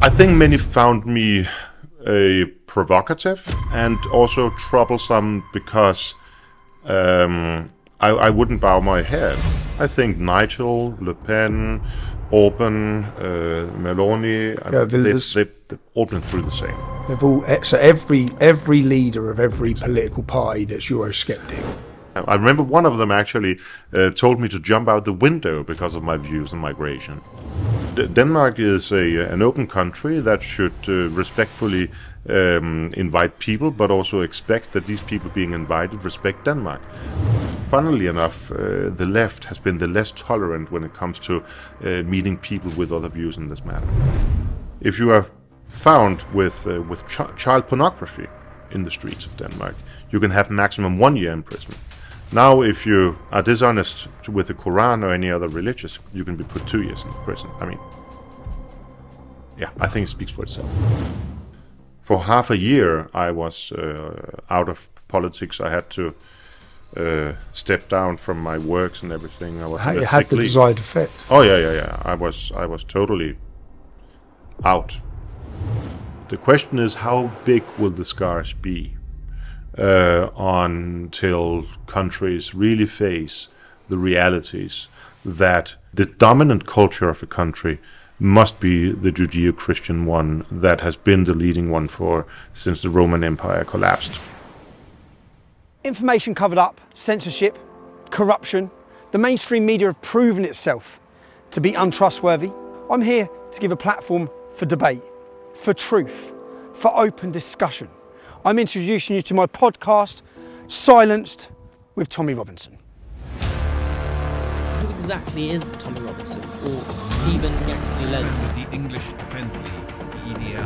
I think many found me provocative and also troublesome because I wouldn't bow my head. I think Nigel, Le Pen, Orban, Meloni, they've all been through the same. They've all, so every leader of every political party that's Eurosceptic. I remember one of them actually told me to jump out the window because of my views on migration. Denmark is an open country that should respectfully invite people, but also expect that these people being invited respect Denmark. Funnily enough, the left has been the less tolerant when it comes to meeting people with other views in this matter. If you are found with child pornography in the streets of Denmark, you can have maximum 1 year in prison. Now, if you are dishonest with the Quran or any other religious, you can be put 2 years in prison. I mean, yeah, I think it speaks for itself. For half a year, I was out of politics. I had to step down from my works and everything. I was It had the desired effect. Oh yeah. I was totally out. The question is, how big will the scars be until countries really face the realities that the dominant culture of a country must be the Judeo-Christian one that has been the leading one since the Roman Empire collapsed. Information covered up, censorship, corruption. The mainstream media have proven itself to be untrustworthy. I'm here to give a platform for debate, for truth, for open discussion. I'm introducing you to my podcast, Silenced with Tommy Robinson. Who exactly is Tommy Robinson, or Stephen Yaxley-Lennon? With the English Defence League, the EDL.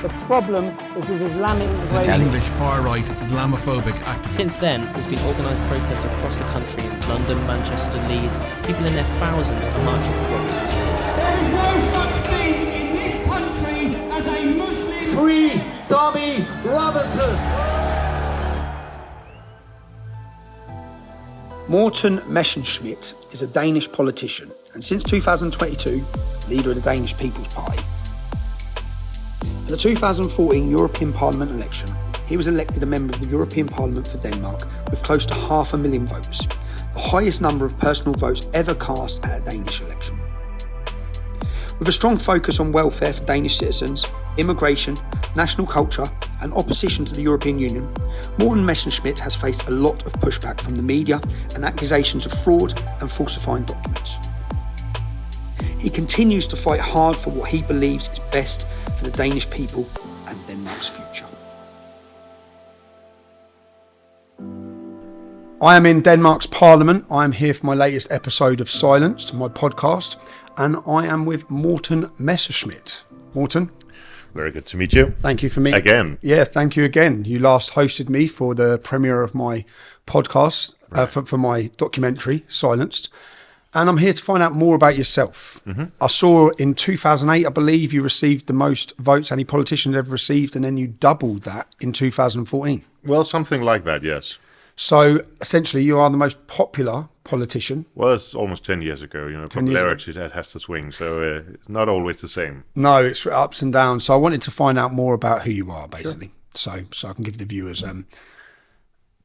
The problem is with Islamic The integration. English far-right Islamophobic activists. Since then, there's been organised protests across the country in London, Manchester, Leeds. People in their thousands are marching for Robinson streets. There is no such thing in this country as a Muslim. Free Tommy Robinson! Morten Messerschmidt is a Danish politician and since 2022, leader of the Danish People's Party. For the 2014 European Parliament election, he was elected a member of the European Parliament for Denmark with close to 500,000 votes, the highest number of personal votes ever cast at a Danish election. With a strong focus on welfare for Danish citizens, immigration, national culture and opposition to the European Union, Morten Messerschmidt has faced a lot of pushback from the media and accusations of fraud and falsifying documents. He continues to fight hard for what he believes is best for the Danish people and Denmark's future. I am in Denmark's Parliament. I am here for my latest episode of Silenced, my podcast, and I am with Morten Messerschmidt. Morten? Very good to meet you. Thank you for meeting. Again. Yeah, thank you again. You last hosted me for the premiere of my podcast, Right. for my documentary, Silenced. And I'm here to find out more about yourself. Mm-hmm. I saw in 2008, I believe, you received the most votes any politician had ever received, and then you doubled that in 2014. Well, something like that, yes. So essentially, you are the most popular politician. Well, it's almost 10 years ago. Popularity that has to swing, so it's not always the same. No, it's ups and downs. So I wanted to find out more about who you are, basically. Sure. So I can give the viewers.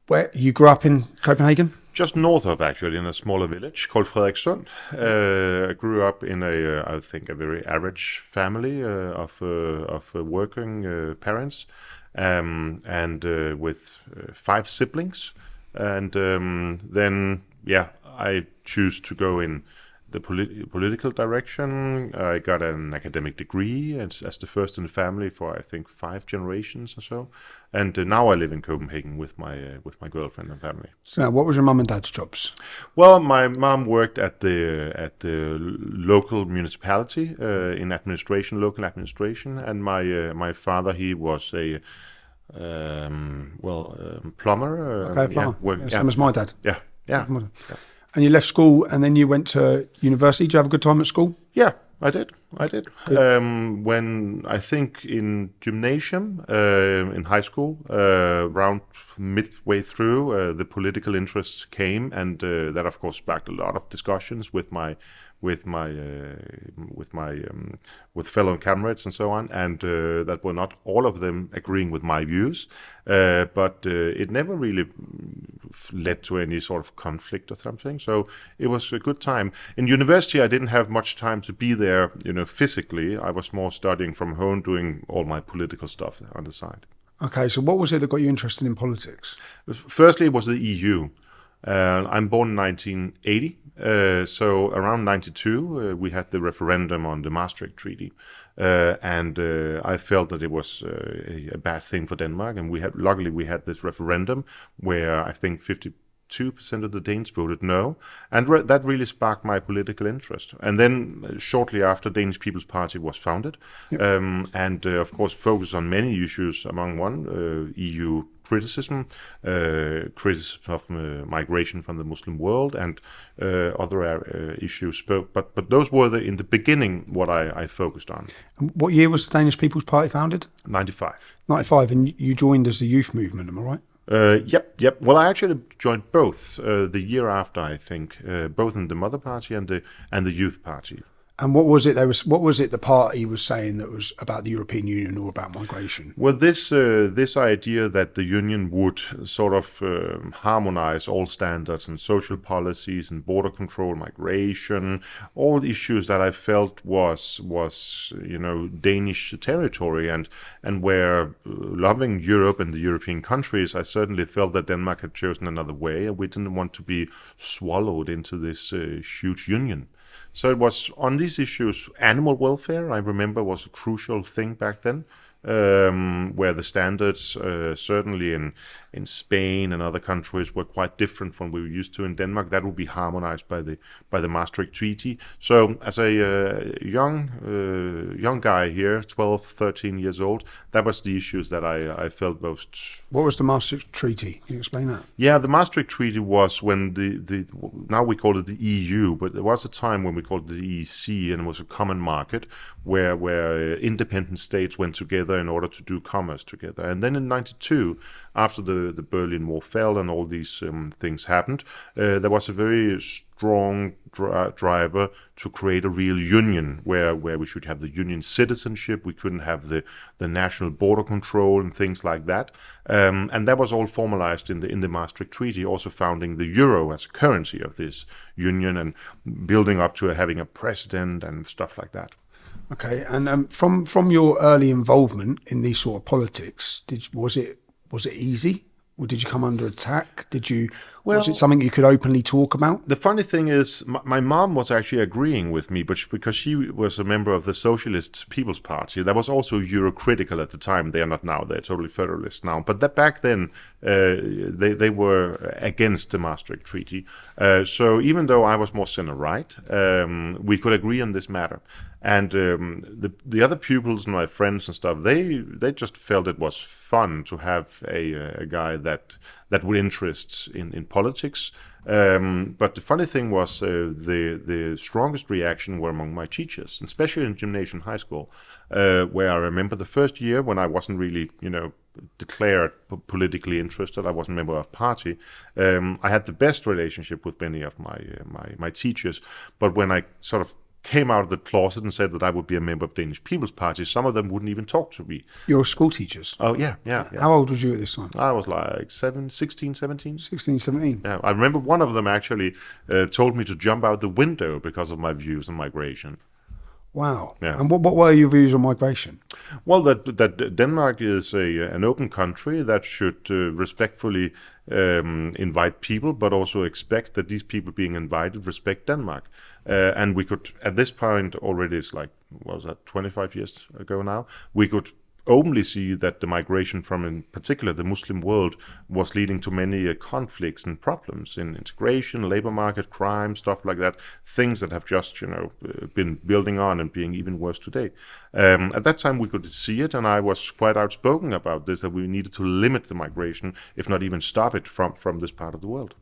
Where you grew up in Copenhagen? Just north of, actually, in a smaller village called Frederikssund. I grew up in I think, a very average family of working parents, and with 5 siblings. And then, I choose to go in the political direction. I got an academic degree as the first in the family for, I think, 5 generations or so. And now I live in Copenhagen with my girlfriend and family. So now, what was your mum and dad's jobs? Well, my mom worked at the local municipality in administration, local administration, and my father, he was a plumber. Okay, plumber. Same as my dad. Yeah. And you left school and then you went to university. Did you have a good time at school? Yeah, I did. When I think in gymnasium, in high school, around midway through, the political interests came, and that of course sparked a lot of discussions with fellow comrades and so on, and that were not all of them agreeing with my views, but it never really led to any sort of conflict or something. So it was a good time. In university, I didn't have much time to be there, physically. I was more studying from home, doing all my political stuff on the side. Okay, so what was it that got you interested in politics? Firstly, it was the EU. I'm born in 1980, so around 92 we had the referendum on the Maastricht Treaty, and I felt that it was a bad thing for Denmark, and luckily we had this referendum where I think 52% of the Danes voted no, and that really sparked my political interest. And then shortly after, Danish People's Party was founded, and of course focused on many issues, among one EU criticism of migration from the Muslim world, and other issues. But those were in the beginning what I focused on. And what year was the Danish People's Party founded? 95. 95, and you joined as the youth movement, am I right? Yep. Well, I actually joined both the year after, I think, both in the Mother Party and the Youth Party. And what was it the party was saying that was about the European Union or about migration? Well, this idea that the Union would sort of harmonize all standards and social policies and border control, migration, all issues that I felt was Danish territory, and where, loving Europe and the European countries, I certainly felt that Denmark had chosen another way, and we didn't want to be swallowed into this huge union. So it was on these issues. Animal welfare, I remember, was a crucial thing back then, where the standards, certainly in Spain and other countries, were quite different from what we were used to in Denmark. That would be harmonized by the Maastricht Treaty. So as a young guy here, 12, 13 years old, that was the issues that I felt most. What was the Maastricht Treaty? Can you explain that? Yeah, the Maastricht Treaty was when now we call it the EU, but there was a time when we called it the EEC, and it was a common market where independent states went together in order to do commerce together. And then in 92, after the Berlin Wall fell and all these things happened, there was a very strong driver to create a real union where we should have the union citizenship. We couldn't have the national border control and things like that. And that was all formalized in the Maastricht Treaty, also founding the euro as a currency of this union and building up to having a president and stuff like that. Okay, and from your early involvement in these sort of politics, was it easy? Or did you come under attack? Was it something you could openly talk about? The funny thing is, my mom was actually agreeing with me, but because she was a member of the Socialist People's Party, that was also Eurocritical at the time. They are not now; they're totally federalist now. But back then, they were against the Maastricht Treaty. So even though I was more center-right, we could agree on this matter. And the other pupils and my friends and stuff, they just felt it was fun to have a guy that would interest in politics. But the funny thing was the strongest reaction were among my teachers, especially in gymnasium high school, where I remember the first year when I wasn't really, declared politically interested. I wasn't a member of party. I had the best relationship with many of my teachers, but when I sort of came out of the closet and said that I would be a member of Danish People's Party, some of them wouldn't even talk to me. Your school teachers? Oh, yeah. How old was you at this time? I was like 16, 17. 16, 17? Yeah, I remember one of them actually told me to jump out the window because of my views on migration. Wow. Yeah. And what were your views on migration? Well, that Denmark is an open country that should respectfully invite people, but also expect that these people being invited respect Denmark. And we could, at this point already, it's like, what was that, 25 years ago now, we could openly see that the migration from, in particular, the Muslim world was leading to many conflicts and problems in integration, labor market, crime, stuff like that, things that have just, been building on and being even worse today. At that time, we could see it, and I was quite outspoken about this, that we needed to limit the migration, if not even stop it from this part of the world.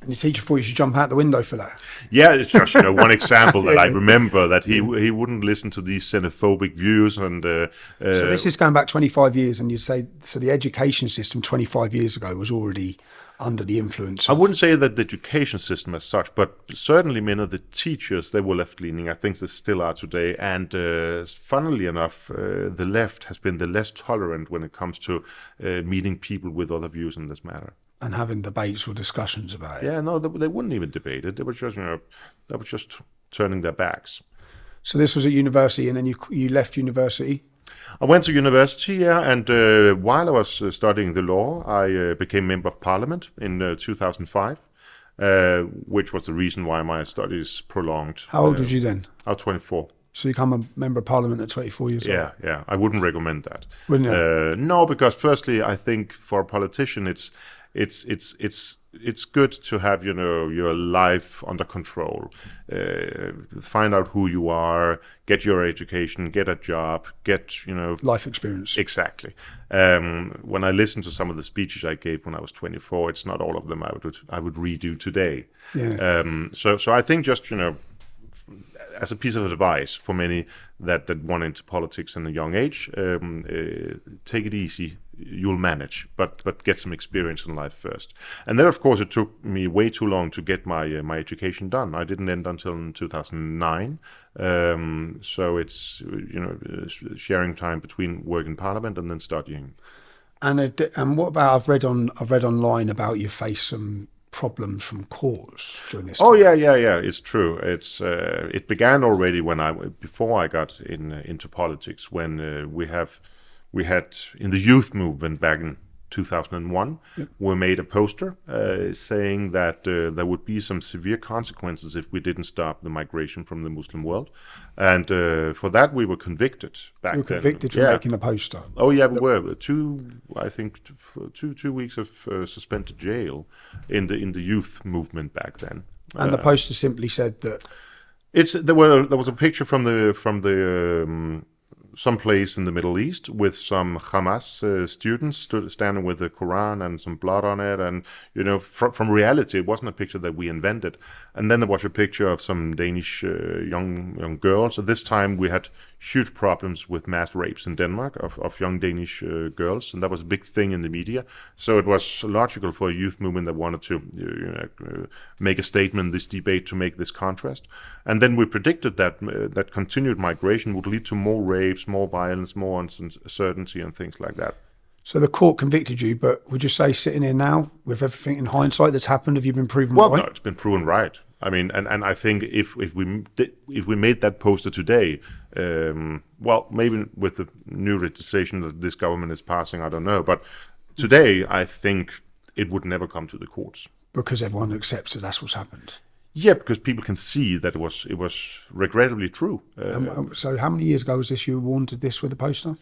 And your teacher thought you should jump out the window for that. Yeah, it's just one example that I remember, that he wouldn't listen to these xenophobic views. And so this is going back 25 years, and you'd say, so the education system 25 years ago was already under the influence I of... wouldn't say that the education system as such, but certainly many of the teachers, they were left-leaning. I think they still are today. And funnily enough, the left has been the less tolerant when it comes to meeting people with other views in this matter. And having debates or discussions about it. Yeah, no, they wouldn't even debate it. They were just, they were just turning their backs. So this was at university, and then you left university? I went to university, yeah, and while I was studying the law, I became member of parliament in 2005, which was the reason why my studies prolonged. How old was you then? I was 24. So you become a member of parliament at 24 years old? Yeah. I wouldn't recommend that. Wouldn't you? No, because firstly, I think for a politician, it's good to have your life under control, find out who you are, get your education, get a job, get life experience. Exactly. When I listen to some of the speeches I gave when I was 24, it's not all of them I would redo today. Yeah. So I think just as a piece of advice for many that want into politics in a young age, take it easy. You'll manage, but get some experience in life first. And then, of course, it took me way too long to get my education done. I didn't end until in 2009. So it's sharing time between work in parliament and then studying. And what about I've read online about you face some problems from courts during this time. Oh yeah. It's true. It began already before I got into politics, when we had in the youth movement back in 2001, we made a poster saying that there would be some severe consequences if we didn't stop the migration from the Muslim world, and for that we were convicted back then. You were convicted for making the poster. Oh yeah, we were. Two weeks of suspended jail in the youth movement back then. And the poster simply said that there was a picture from the some place in the Middle East with some Hamas students standing with the Quran and some blood on it, and from reality, it wasn't a picture that we invented. And then there was a picture of some Danish young girls. At this time, we had huge problems with mass rapes in Denmark of young Danish girls, and that was a big thing in the media. So it was logical for a youth movement that wanted to make a statement in this debate to make this contrast. And then we predicted that continued migration would lead to more rapes, more violence, more uncertainty, and things like that. So the court convicted you, but would you say, sitting here now, with everything in hindsight that's happened, have you been proven right? Well, no, it's been proven right. I mean, and I think if we made that poster today, well, maybe with the new legislation that this government is passing, I don't know, but today I think it would never come to the courts. Because everyone accepts that that's what's happened. Yeah, because people can see that it was regrettably true. So how many years ago was this you wanted this with a poster?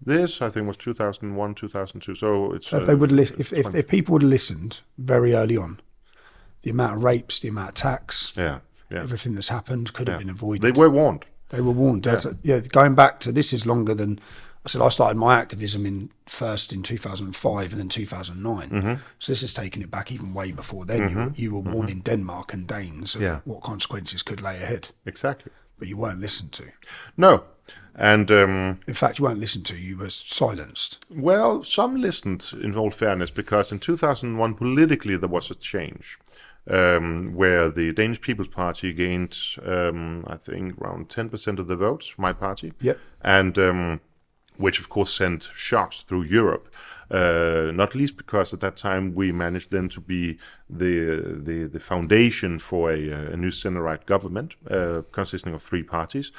This, I think, was 2001, 2002. So it's if they would if people would have listened very early on, the amount of rapes, the amount of attacks, everything that's happened could have been avoided. They were warned. They were warned. Yeah, going back to this is longer than I said. I started my activism first in 2005 and then 2009. Mm-hmm. So this is taking it back even way before then. Mm-hmm. You were warning Denmark and Danes of what consequences could lay ahead. Exactly. But you weren't listened to. No. And in fact, you weren't listened to. You were silenced. Well, some listened, in all fairness, because in 2001, politically, there was a change. Where the Danish People's Party gained, I think, around 10% of the votes, my party. Yep. And which, of course, sent shocks through Europe. Not least because at that time we managed then to be the foundation for a new center-right government consisting of 3 parties.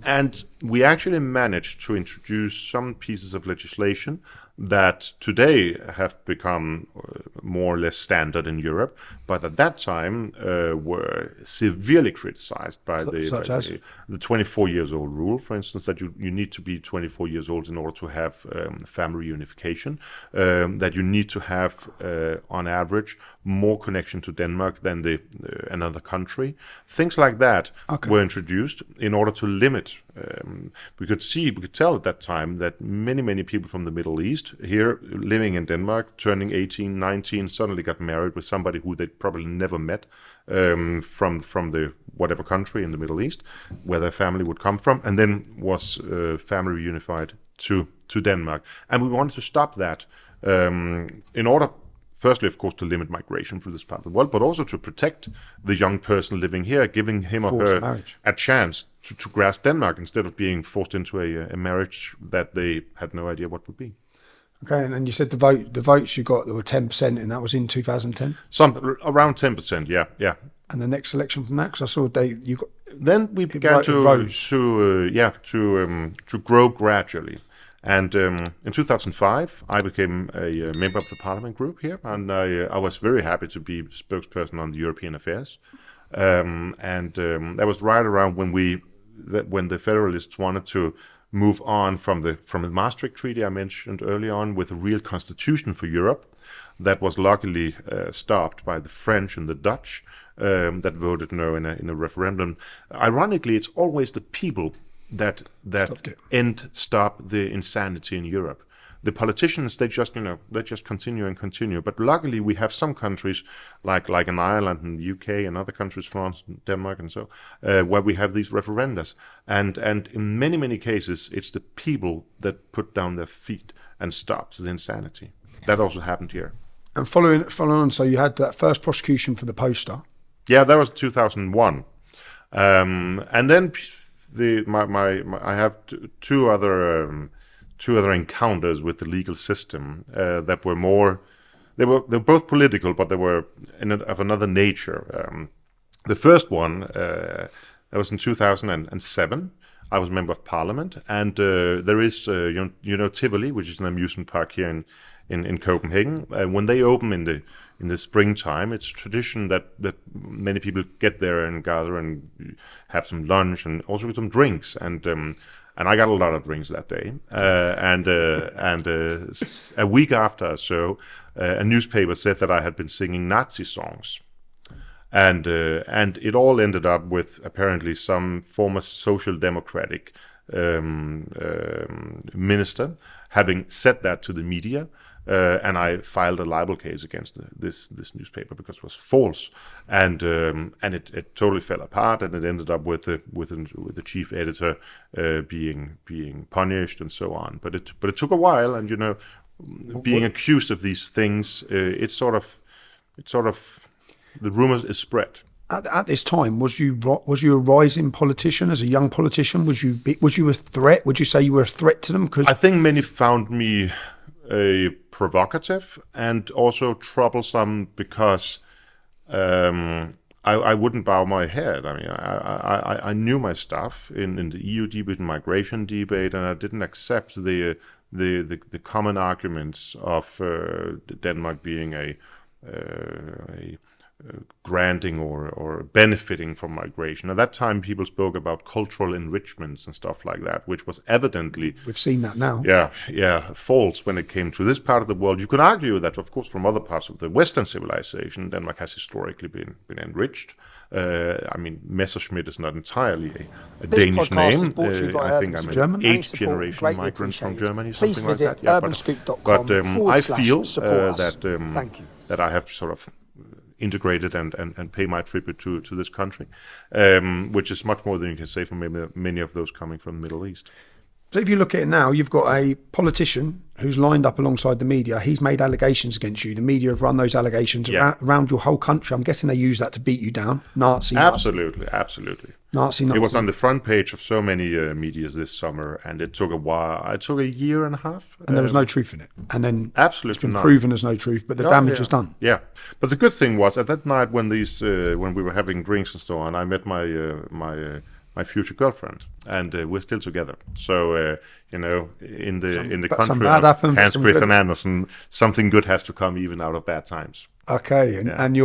And we actually managed to introduce some pieces of legislation that today have become more or less standard in Europe, but at that time were severely criticized by the 24 years old rule, for instance, that you need to be 24 years old in order to have family reunification, that you need to have, on average, more connection to Denmark than another country. Things like that were introduced in order to limit we could tell at that time that many people from the Middle East here living in Denmark, turning 18, 19, suddenly got married with somebody who they'd probably never met from the whatever country in the Middle East where their family would come from, and then was family reunified to Denmark. And we wanted to stop that in order, firstly, of course, to limit migration through this part of the world, but also to protect the young person living here, giving him or her a chance to grasp Denmark instead of being forced into a marriage that they had no idea what would be. Okay, and then you said the votes you got, there were 10%, and that was in 2010? Something around 10%, yeah. And the next election from that, because I saw you got... Then we began to grow gradually. And in 2005, I became a member of the Parliament group here, and I was very happy to be spokesperson on the European affairs. That was right around when the Federalists wanted to move on from the Maastricht Treaty I mentioned early on, with a real constitution for Europe. That was luckily stopped by the French and the Dutch that voted no in a referendum. Ironically, it's always the people that stop the insanity in Europe. The politicians, they just continue. But luckily, we have some countries like in Ireland and the UK and other countries, France, Denmark, and so where we have these referendums. And in many cases, it's the people that put down their feet and stop the insanity. That also happened here. And following on, so you had that first prosecution for the poster. Yeah, that was 2001, and then. I have two other encounters with the legal system that were more. They were both political, but they were of another nature. The first one that was in 2007. I was a member of Parliament, and there is Tivoli, which is an amusement park here in Copenhagen. When they open in the springtime, it's a tradition that many people get there and gather and have some lunch and also some drinks. And I got a lot of drinks that day. A week after or so, a newspaper said that I had been singing Nazi songs. And it all ended up with apparently some former social democratic minister having said that to the media. And I filed a libel case against this newspaper because it was false, and it totally fell apart, and it ended up with the chief editor being punished and so on. But it took a while, and being accused of these things, it's sort of the rumors is spread. At this time, was you a rising politician as a young politician? Was you a threat? Would you say you were a threat to them? Because I think many found me provocative and also troublesome because I wouldn't bow my head. I mean, I knew my stuff in the EU debate and migration debate, and I didn't accept the common arguments of Denmark being a granting or benefiting from migration. At that time, people spoke about cultural enrichments and stuff like that, which was evidently... We've seen that now. Yeah, false when it came to this part of the world. You could argue that, of course, from other parts of the Western civilization, Denmark has historically been enriched. I mean, Messerschmidt is not entirely a Danish name. I think I'm an 8th-generation migrant from Germany, something like that. Yeah, but I feel that I have sort of integrated and pay my tribute to this country, which is much more than you can say for many of those coming from the Middle East. So if you look at it now, you've got a politician who's lined up alongside the media. He's made allegations against you. The media have run those allegations around your whole country. I'm guessing they use that to beat you down. Nazi. Absolutely. Nazi. It was on the front page of so many medias this summer, and it took a while. It took a year and a half. And there was no truth in it. And then absolutely it's been proven there's no truth, but the damage is done. Yeah. But the good thing was, at that night when we were having drinks and so on, I met my future girlfriend, and we're still together. So in the country of Hans Christian Andersen, something good has to come even out of bad times. Okay, and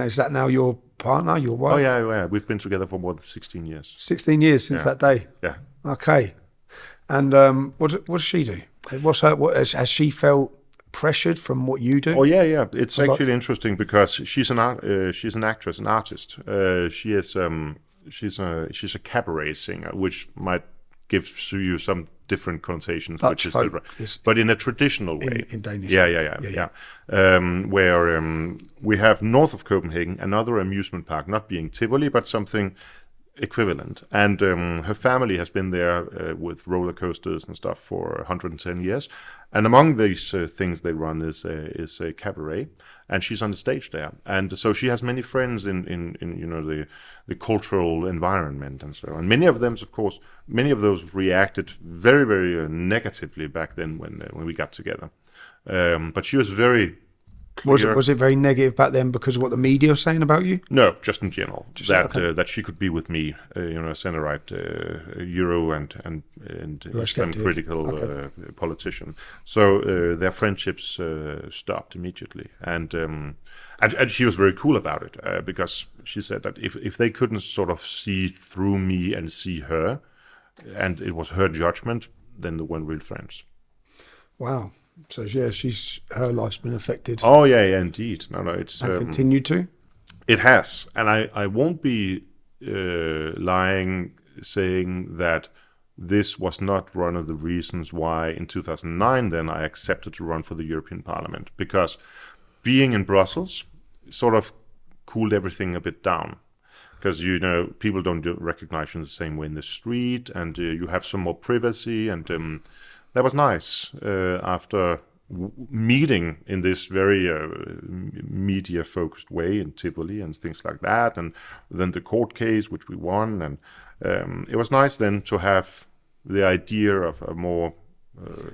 is that now your partner, your wife? Oh yeah. We've been together for more than 16 years. 16 years since that day. Yeah. Okay, and what does she do? Has she felt pressured from what you do? Oh yeah. It's actually interesting because she's an actress, an artist. She is. she's a cabaret singer, which might give you some different connotations, Dutch which is folk, different, yes. but in a traditional way. In Danish. Yeah. Where we have north of Copenhagen another amusement park, not being Tivoli, but something equivalent. And her family has been there with roller coasters and stuff for 110 years. And among these things they run is a cabaret, and she's on the stage there. And so she has many friends in the cultural environment and so on. Many of them, of course, many of those reacted very, very negatively back then when we got together. But she was very clear. Was it very negative back then because of what the media was saying about you? No, just in general. Okay. That she could be with me, a centre-right Euro and Islam critical politician. So their friendships stopped immediately, and she was very cool about it because she said that if they couldn't sort of see through me and see her, and it was her judgment, then they weren't real friends. Wow. So yeah, her life's been affected. Oh yeah, indeed. No, it's and continued to. It has, and I won't be lying saying that this was not one of the reasons why in 2009 then I accepted to run for the European Parliament, because being in Brussels sort of cooled everything a bit down. Because people don't recognize you in the same way in the street, and you have some more privacy, and that was nice after meeting in this very media-focused way in Tivoli and things like that, and then the court case, which we won, and it was nice then to have the idea of a more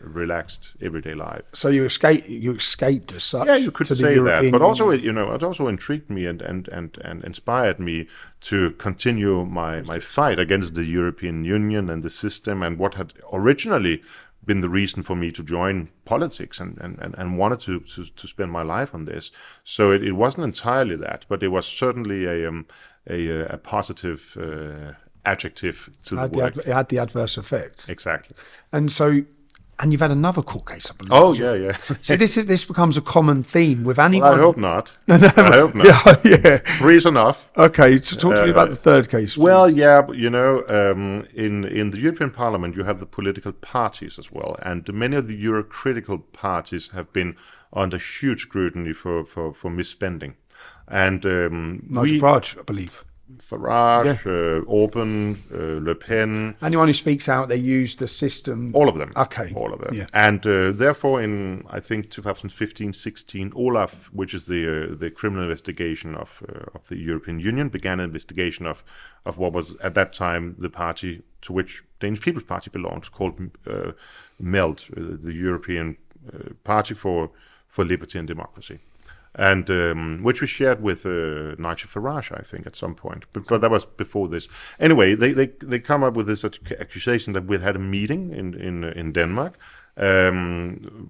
relaxed everyday life. So you escaped as such. Yeah, you could to the say European that, but also Union. it also intrigued me and inspired me to continue my fight against the European Union and the system, and what had originally been the reason for me to join politics and wanted to spend my life on this. So it wasn't entirely that, but it was certainly a positive adjective to the work. It had the adverse effect. Exactly. And you've had another court case, I believe. Oh yeah. So this becomes a common theme with anyone. Well, I hope not. I hope not. Yeah. Three's enough. Okay, so talk to me about the third case, please. Well, yeah, but in the European Parliament you have the political parties as well, and many of the Euro-critical parties have been under huge scrutiny for misspending. And Nigel Farage, I believe. Farage, Orban, Le Pen. Anyone who speaks out, they use the system. All of them. Okay. All of them. Yeah. And therefore, in I think 2015-16, Olaf, which is the criminal investigation of the European Union, began an investigation of what was at that time the party to which Danish People's Party belonged, called MELD, the European Party for Liberty and Democracy. And which we shared with Nigel Farage, I think, at some point. But that was before this. Anyway, they come up with this accusation that we had a meeting in Denmark,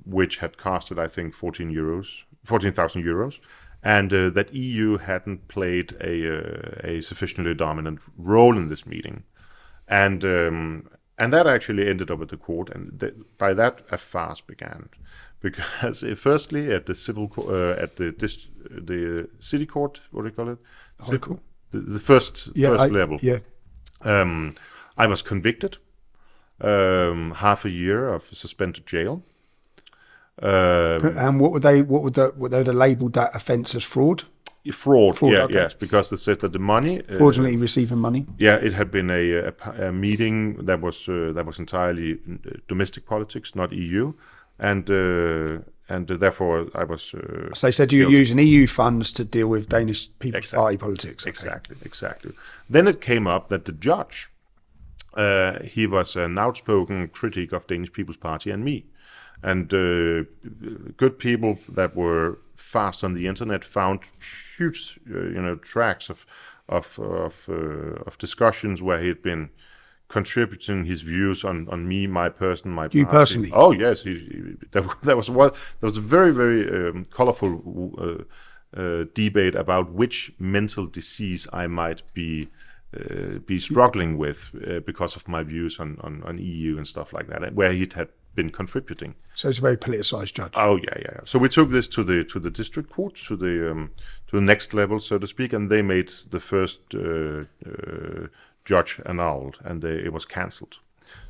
which had costed, I think, 14,000 euros, and that EU hadn't played a sufficiently dominant role in this meeting, and that actually ended up at the court, and by that a farce began. Because firstly, at the civil at the city court, what do you call it? The first level. Yeah. I was convicted. Half a year of suspended jail. And what would they have labelled that offence as fraud? Fraud, yeah, okay. yes, because they said that the money fraudulently receiving money. Yeah, it had been a meeting that was entirely domestic politics, not EU. And therefore I was. So they said you were using EU funds to deal with Danish People's Party politics. Okay. Exactly. Then it came up that the judge, he was an outspoken critic of Danish People's Party and me, and good people that were fast on the internet found huge, tracks of discussions where he'd been contributing his views on me, my person, my party. You personally? Oh yes, there was a very, very colorful debate about which mental disease I might be struggling with because of my views on EU and stuff like that, where he had been contributing. So it's a very politicised judge. Oh yeah. So we took this to the district court, to the next level, so to speak, and they made the first judge annulled, and it was cancelled.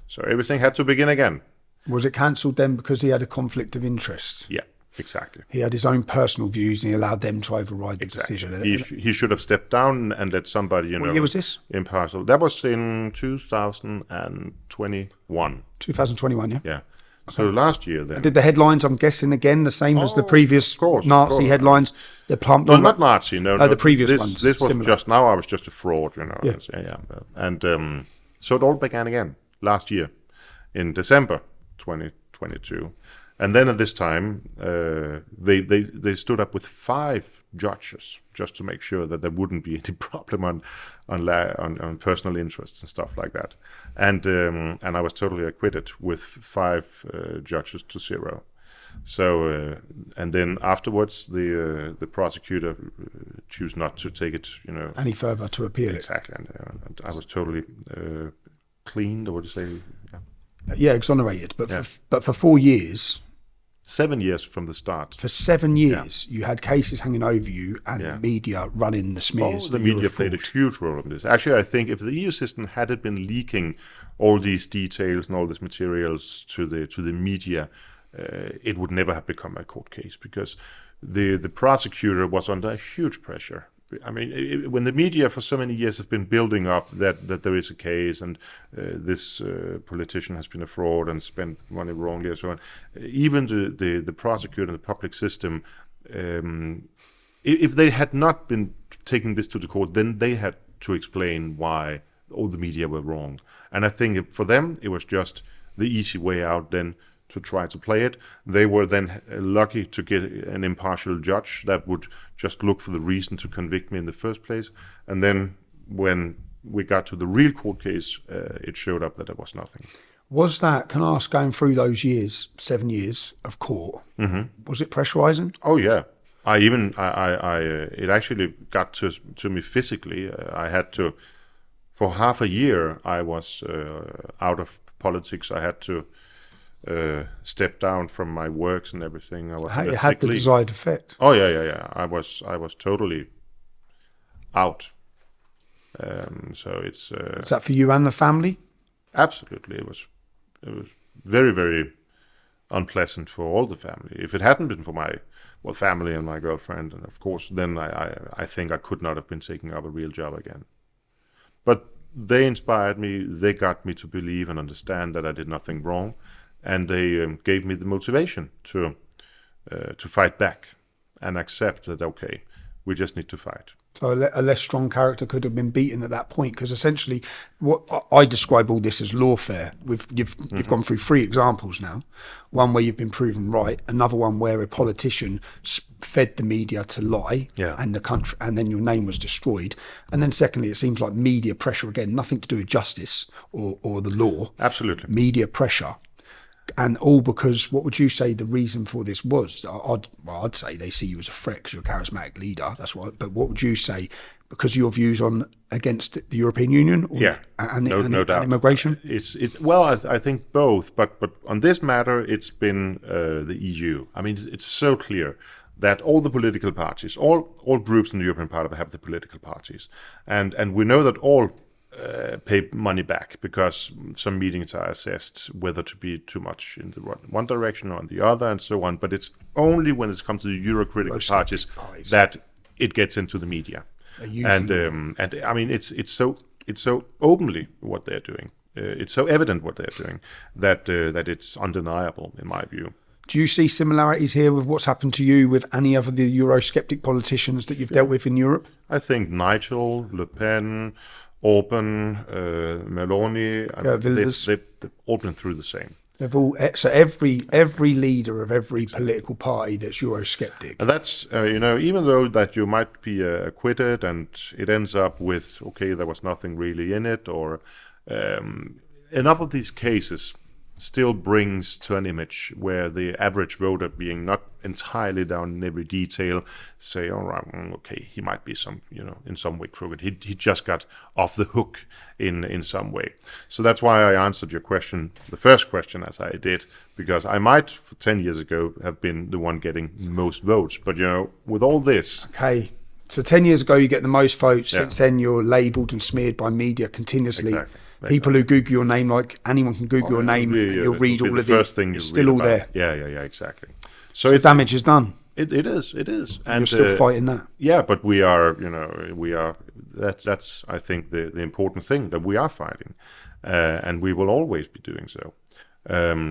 So everything had to begin again. Was it cancelled then because he had a conflict of interest? Yeah, exactly. He had his own personal views and he allowed them to override the decision. He should have stepped down and let somebody, What year was this? impartial. That was in 2021. 2021, yeah? Yeah. So last year then. Did the headlines, I'm guessing, again, the same as the previous of course. headlines? The plump. No, not Nazi. No, the previous ones. This was similar. just now. I was just a fraud, Yeah. And so it all began again last year, in December 2022, and then at this time they stood up with 5 judges just to make sure that there wouldn't be any problem on personal interests and stuff like that, and I was totally acquitted with 5 judges to 0. So and then afterwards the prosecutor chose not to take it any further to appeal exactly, and I was totally cleaned, or what do you say? Yeah, exonerated. But for 4 years, 7 years from the start. for 7 years, you had cases hanging over you, and the media running the smears. The media played a huge role in this. Actually, I think if the EU system hadn't been leaking all these details and all these materials to the media, it would never have become a court case, because the prosecutor was under huge pressure. I mean, when the media for so many years have been building up that there is a case and this politician has been a fraud and spent money wrongly and so on, even the prosecutor and the public system, if they had not been taking this to the court, then they had to explain why all the media were wrong. And I think for them, it was just the easy way out then to try to play it. They were then lucky to get an impartial judge that would just look for the reason to convict me in the first place. And then when we got to the real court case, it showed up that there was nothing. Was that, can I ask, going through those years, 7 years of court, was it pressurising? Oh yeah. It actually got to me physically. I had to, for half a year, I was out of politics. I had to step down from my works and everything. It had the desired effect. Oh yeah. I was totally out. So it's Is that for you and the family? absolutely, it was very, very unpleasant for all the family. If it hadn't been for my family and my girlfriend, and of course, then I think I could not have been taking up a real job again. But they inspired me. They got me to believe and understand that I did nothing wrong. And they gave me the motivation to fight back and accept that, okay, we just need to fight. So a less strong character could have been beaten at that point, because essentially what I describe all this as lawfare. You've gone through 3 examples now. One where you've been proven right, another one where a politician fed the media to lie, and the country, and then your name was destroyed. And then secondly, it seems like media pressure, again, nothing to do with justice or the law. Absolutely. Media pressure. And all because, what would you say the reason for this was? I'd say they see you as a threat because you're a charismatic leader. That's what. But what would you say? Because of your views against the European Union, and immigration. I think both. But on this matter, it's been the EU. I mean, it's so clear that all the political parties, all groups in the European Parliament have the political parties, and we know that all pay money back because some meetings are assessed whether to be too much in the one direction or in the other and so on. But it's only when it comes to the Euro-critical parties that it gets into the media. And I mean, it's so openly what they're doing. It's so evident what they're doing that it's undeniable in my view. Do you see similarities here with what's happened to you with any other of the Eurosceptic politicians that you've dealt with in Europe? I think Nigel, Le Pen, Orban, Meloni, they've all been through the same. They've all, so every leader of every political party that's Eurosceptic. And that's, even though that you might be acquitted and it ends up with, okay, there was nothing really in it, or enough of these cases still brings to an image where the average voter, being not entirely down in every detail, say, all right, okay, he might be in some way crooked. He just got off the hook in some way. So that's why I answered your question, the first question, as I did, because I might, 10 years ago, have been the one getting most votes. But, with all this... Okay. So 10 years ago, you get the most votes. Yeah. Since then, you're labelled and smeared by media continuously. Exactly. People who Google your name, like anyone can Google your name, and you'll read all of the first thing it's still all there. Yeah, exactly. So it's damage is done. It is. And you're still fighting that. Yeah, but we are. That's I think the important thing, that we are fighting, and we will always be doing so.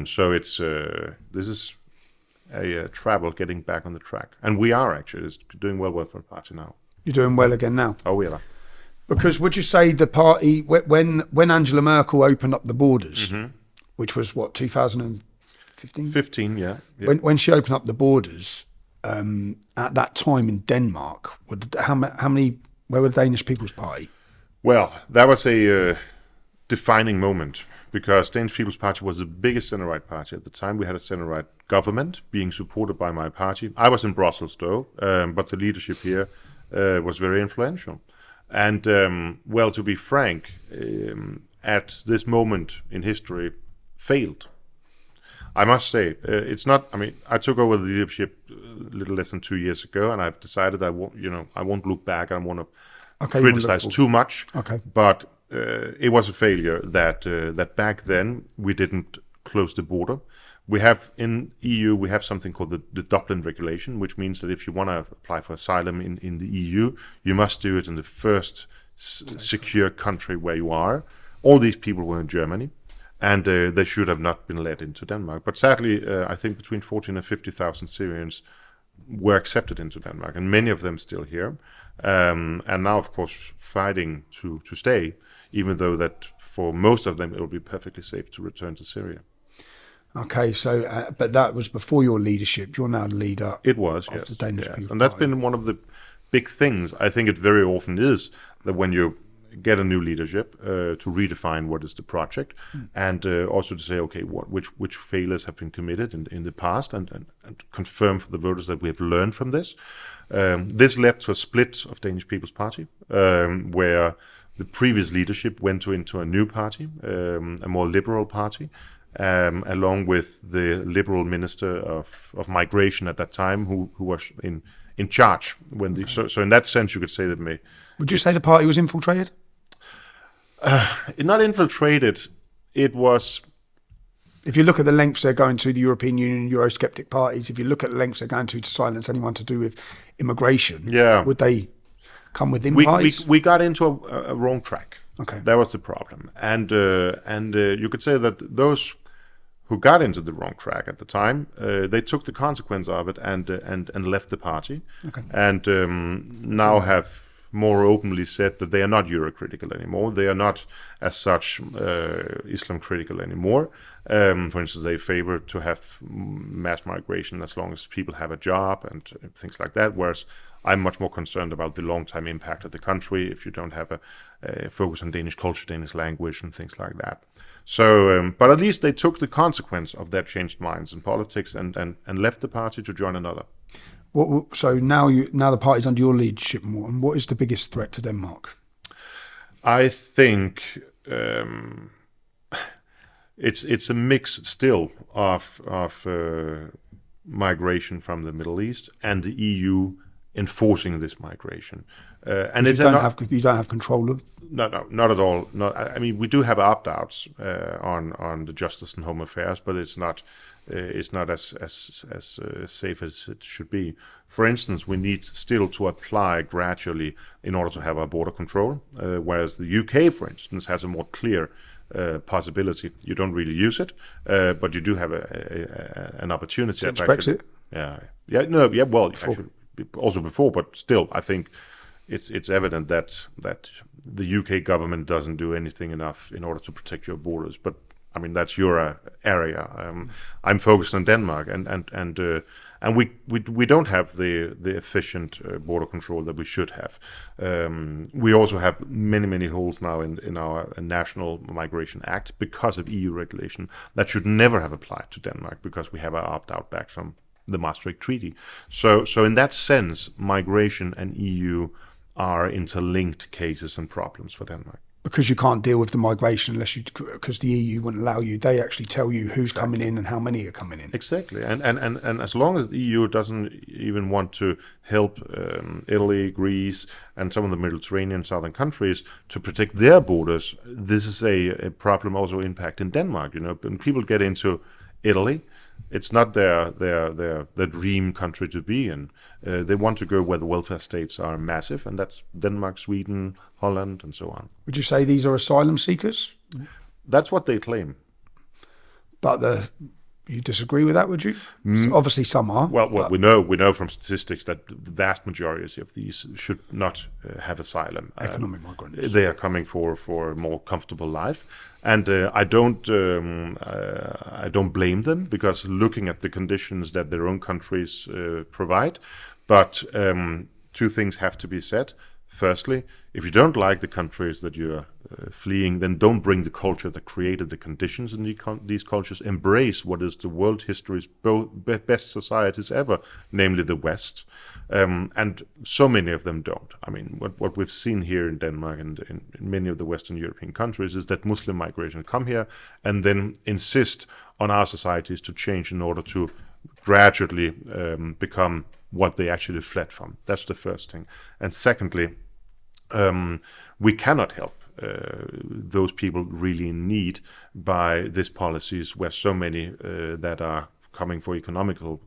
So this is a travel getting back on the track, and we are actually doing well for the party now. You're doing well again now. Oh, we are. Because would you say the party, when Angela Merkel opened up the borders, which was what, 2015? 15, yeah. When she opened up the borders, at that time in Denmark, where were the Danish People's Party? Well, that was a defining moment, because Danish People's Party was the biggest center-right party at the time. We had a center-right government being supported by my party. I was in Brussels, though, but the leadership here was very influential. And, to be frank, at this moment in history, failed. I must say, it's not, I took over the leadership a little less than 2 years ago, and I've decided I won't look back. I don't want to criticize too much. Okay. But it was a failure that back then we didn't close the border. We have in EU, we have something called the Dublin regulation, which means that if you want to apply for asylum in the EU, you must do it in the first secure country where you are. All these people were in Germany, and they should have not been let into Denmark. But sadly, I think between 14 and 50,000 Syrians were accepted into Denmark, and many of them still here. And now, of course, fighting to stay, even though that for most of them it will be perfectly safe to return to Syria. Okay, so but that was before your leadership. You're now the leader. It was, of the Danish People's and that's Party. been one of the big things. I think it very often is that when you get a new leadership, to redefine what is the project, and also to say, okay, which failures have been committed in the past, and confirm for the voters that we have learned from this. This led to a split of Danish People's Party, where the previous leadership went into a new party, a more liberal party. Along with the Liberal Minister of Migration at that time, who was in charge when so in that sense you could say that Would you say the party was infiltrated? Not infiltrated. It was. If you look at the lengths they're going to, the European Union, Eurosceptic parties, if you look at the lengths they're going to silence anyone to do with immigration, would they come within parties? We got into a wrong track. Okay, that was the problem, and you could say that those who got into the wrong track at the time, they took the consequence of it and left the party, and now have more openly said that they are not Euro-critical anymore. They are not, as such, Islam-critical anymore. For instance, they favor to have mass migration as long as people have a job and things like that, whereas I'm much more concerned about the long-term impact of the country if you don't have a focus on Danish culture, Danish language, and things like that. So, but at least they took the consequence of their changed minds in politics and left the party to join another. So now the party's under your leadership, Morten. What is the biggest threat to Denmark? I think it's a mix still of migration from the Middle East and the EU enforcing this migration. And you don't have control of. No, not at all. No, I mean, we do have opt-outs on the Justice and Home Affairs, but it's not as safe as it should be. For instance, we need still to apply gradually in order to have our border control, whereas the UK, for instance, has a more clear possibility. You don't really use it, but you do have an opportunity. Since Brexit? Well, actually, also before, but still, I think it's evident that the UK government doesn't do anything enough in order to protect your borders. But I mean, that's your area. I'm focused on Denmark, and and we don't have the efficient border control that we should have. We also have many holes now in our National Migration Act because of EU regulation that should never have applied to Denmark, because we have our opt-out back from the Maastricht Treaty. So in that sense, migration and EU are interlinked cases and problems for Denmark. Because you can't deal with the migration because the EU wouldn't allow you. They actually tell you who's coming in and how many are coming in. Exactly, and as long as the EU doesn't even want to help Italy, Greece, and some of the Mediterranean southern countries to protect their borders, this is a problem also impact in Denmark. When people get into Italy, it's not their dream country to be in. They want to go where the welfare states are massive, and that's Denmark, Sweden, Holland, and so on. Would you say these are asylum seekers? That's what they claim. But you disagree with that, would you? Obviously, some are. Well, we know from statistics that the vast majority of these should not have asylum. Economic migrants. They are coming for a more comfortable life, and I don't blame them, because looking at the conditions that their own countries provide. But two things have to be said. Firstly, if you don't like the countries that you're fleeing, then don't bring the culture that created the conditions in these cultures. Embrace what is the world history's best societies ever, namely the West. And so many of them don't. I mean, what we've seen here in Denmark and in many of the Western European countries is that Muslim migration come here and then insist on our societies to change in order to gradually become what they actually fled from. That's the first thing. And secondly, we cannot help those people really in need by these policies where so many that are coming for economical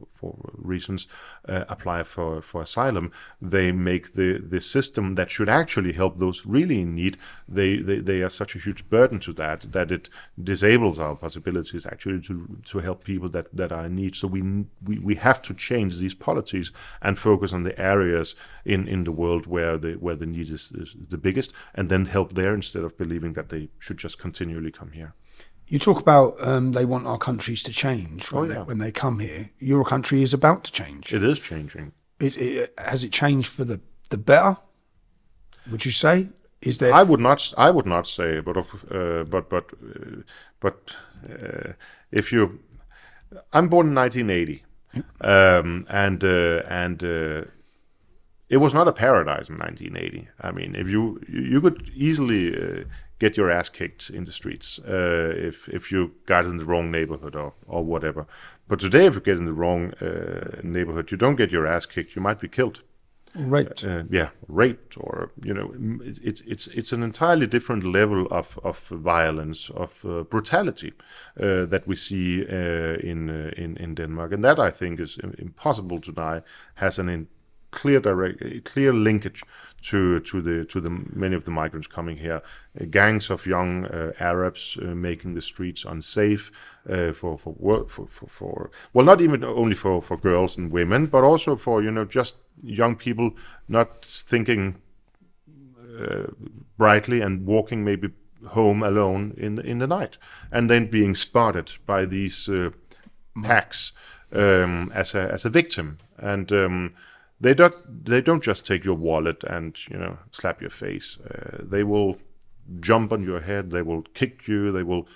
reasons apply for asylum. They make the system that should actually help those really in need, they are such a huge burden to that it disables our possibilities actually to help people that are in need. So we have to change these policies and focus on the areas in the world where the need is the biggest, and then help there instead of believing that they should just continually come here. You talk about they want our countries to change when they come here. Your country is about to change. It is changing. Has it changed for the better? Would you say? Is there? I would not say, but if you, I'm born in 1980, and it was not a paradise in 1980. I mean, if you could easily get your ass kicked in the streets if you got in the wrong neighborhood or whatever. But today, if you get in the wrong neighborhood, you don't get your ass kicked. You might be killed, raped. Raped, or it's an entirely different level of violence, of brutality that we see in Denmark, and that I think is impossible to deny has clear linkage to the many of the migrants coming here. Gangs of young Arabs making the streets unsafe for work, for well, not even only for girls and women, but also for just young people not thinking brightly and walking maybe home alone in the night, and then being spotted by these packs as a victim. And they don't just take your wallet and slap your face. They will jump on your head. They will kick you. They will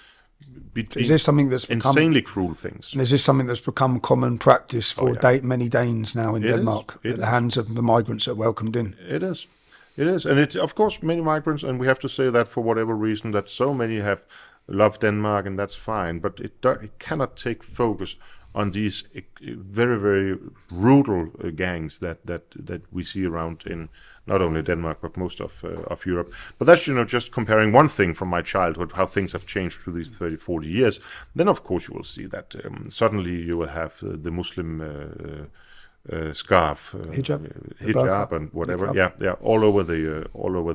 be is this something that's insanely cruel things. And is this something that's become common practice for many Danes now in Denmark at the hands of the migrants that are welcomed in? It is, and it's of course many migrants, and we have to say that for whatever reason that so many have loved Denmark, and that's fine. But it cannot take focus on these very, very brutal gangs that we see around in not only Denmark but most of Europe. But that's just comparing one thing from my childhood, how things have changed through these 30-40 years. Then of course you will see that suddenly you will have the Muslim scarf, hijab and whatever, all over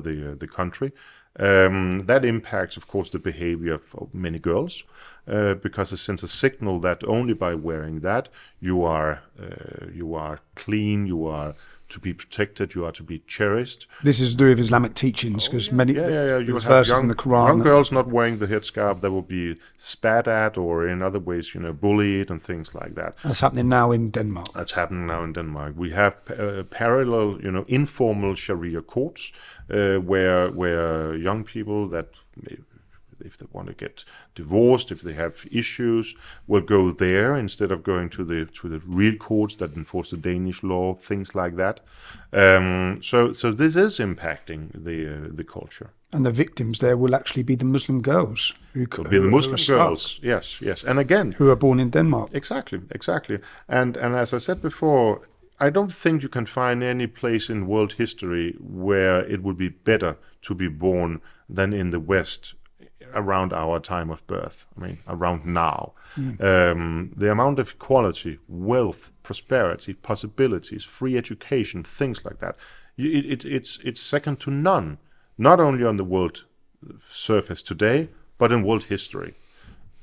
the country. That impacts, of course, the behavior of many girls, because it sends a signal that only by wearing that you are clean, you are to be protected, you are to be cherished. This is to do with Islamic teachings, because many You there's have verses in the Quran. young girls not wearing the headscarf that will be spat at or in other ways, bullied and things like that. That's happening now in Denmark. That's happening now in Denmark. We have parallel, informal Sharia courts where young people that, if they want to get divorced, if they have issues, will go there instead of going to the real courts that enforce the Danish law, things like that. So this is impacting the culture. And the victims there will actually be the Muslim girls. Who Will be the Muslim girls, yes. And again, who are born in Denmark. Exactly. And as I said before, I don't think you can find any place in world history where it would be better to be born than in the West around our time of birth. I mean, around now. The amount of equality, wealth, prosperity, possibilities, free education, things like that, it's second to none. Not only on the world surface today, but in world history.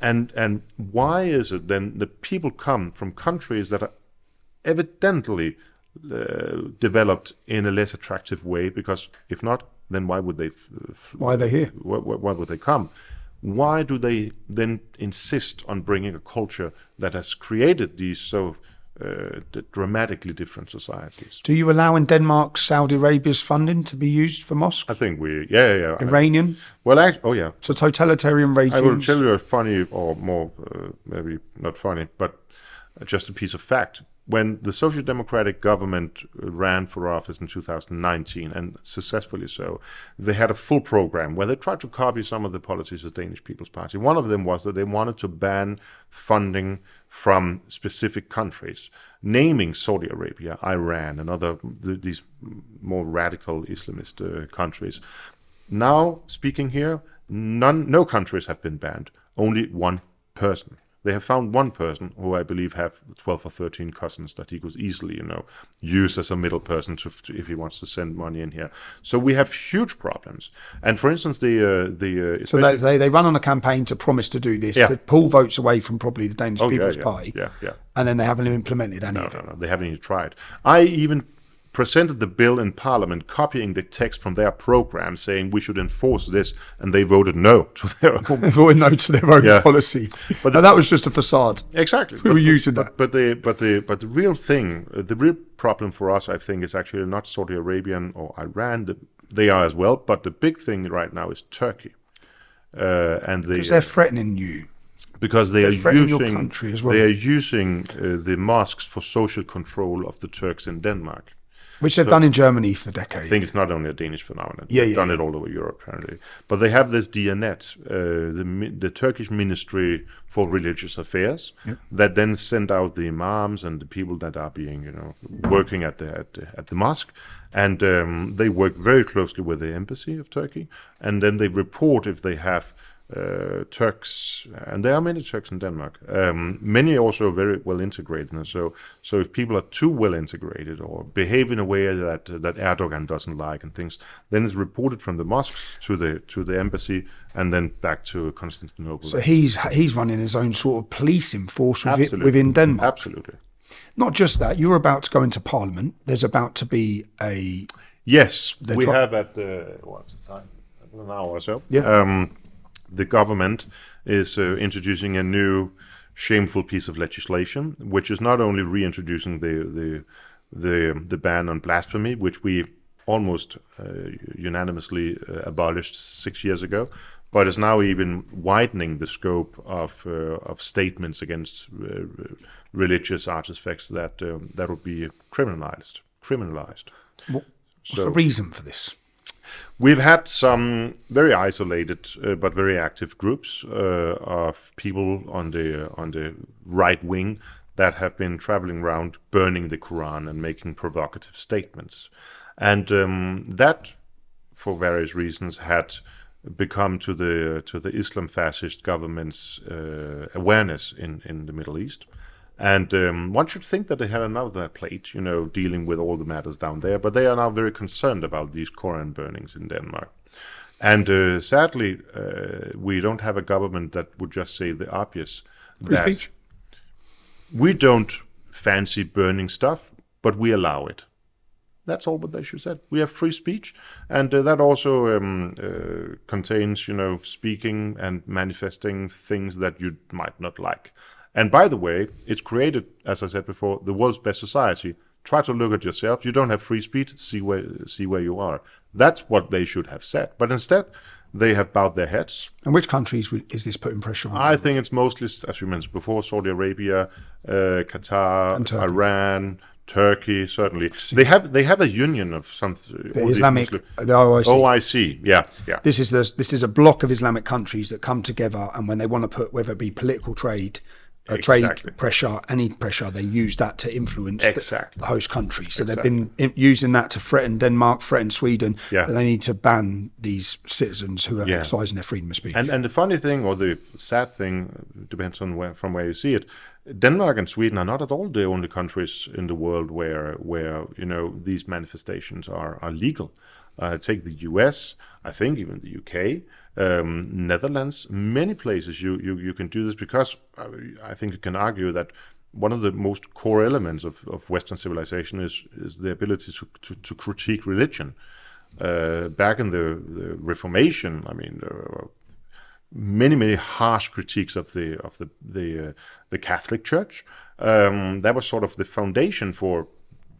And why is it then that people come from countries that are evidently developed in a less attractive way? Because if not, then why would they? Why are they here? Why would they come? Why do they then insist on bringing a culture that has created these so dramatically different societies? Do you allow in Denmark Saudi Arabia's funding to be used for mosques? I think yeah. Iranian? Yeah. So totalitarian regimes? I will tell you a funny, or more, maybe not funny, but just a piece of fact. When the Social Democratic government ran for office in 2019, and successfully so, they had a full program where they tried to copy some of the policies of the Danish People's Party. One of them was that they wanted to ban funding from specific countries, naming Saudi Arabia, Iran, and these more radical Islamist countries. Now, speaking here, no countries have been banned, only one person. They have found one person who I believe have 12 or 13 cousins that he could easily, use as a middle person to if he wants to send money in here. So we have huge problems. And for instance, so they run on a campaign to promise to do this, to pull votes away from probably the Danish People's Party. Yeah. And then they haven't implemented any of it. No, they haven't even tried. I even presented the bill in Parliament, copying the text from their program, saying we should enforce this, and they voted no to their own. They voted no to their own policy. But that was just a facade. Exactly. We were using that. But the real thing, the real problem for us, I think, is actually not Saudi Arabia or Iran. They are as well, but the big thing right now is Turkey. Because they're threatening you. Because they are using your country as well. They are using the mosques for social control of the Turks in Denmark. Which they've done in Germany for decades. I think it's not only a Danish phenomenon. They've done it all over Europe, apparently. But they have this Diyanet, the Turkish Ministry for Religious Affairs, that then send out the imams and the people that are being, working at the mosque. And they work very closely with the embassy of Turkey. And then they report if they have Turks, and there are many Turks in Denmark. Many also very well integrated, and so if people are too well integrated or behave in a way that Erdogan doesn't like and things, then it's reported from the mosques to the embassy and then back to Constantinople. So he's running his own sort of policing force within Denmark. Absolutely. Not just that, you're about to go into Parliament. There's about to be a we have at what's the time? An hour or so. Yeah. The government is introducing a new shameful piece of legislation, which is not only reintroducing the ban on blasphemy, which we almost unanimously abolished 6 years ago, but is now even widening the scope of statements against religious artifacts that would be criminalized. What's the reason for this? We've had some very isolated but very active groups of people on the right wing that have been traveling around burning the Quran and making provocative statements, and that, for various reasons, had become to the Islam fascist government's awareness in the Middle East. And one should think that they had another plate, dealing with all the matters down there. But they are now very concerned about these Quran burnings in Denmark. And sadly, we don't have a government that would just say the obvious. Free speech. We don't fancy burning stuff, but we allow it. That's all what they should say. We have free speech, and that also contains, speaking and manifesting things that you might not like. And by the way, it's created, as I said before, the world's best society. Try to look at yourself. You don't have free speech. See where you are. That's what they should have said. But instead, they have bowed their heads. And which countries is this putting pressure on? I think it's mostly, as you mentioned before, Saudi Arabia, Qatar, Iran, Turkey, certainly. They have a union of some the Islamic, the OIC. OIC, yeah. This is a block of Islamic countries that come together, and when they want to put, whether it be political trade, trade pressure, any pressure, they use that to influence the host country. So they've been using that to threaten Denmark, threaten Sweden. That they need to ban these citizens who are exercising their freedom of speech. And the funny thing, or the sad thing, depends on from where you see it. Denmark and Sweden are not at all the only countries in the world where these manifestations are legal. Take the US, I think even the UK, Netherlands, many places you can do this, because I think you can argue that one of the most core elements of Western civilization is the ability to critique religion. Back in the Reformation, I mean, there were many harsh critiques of the Catholic Church. That was sort of the foundation for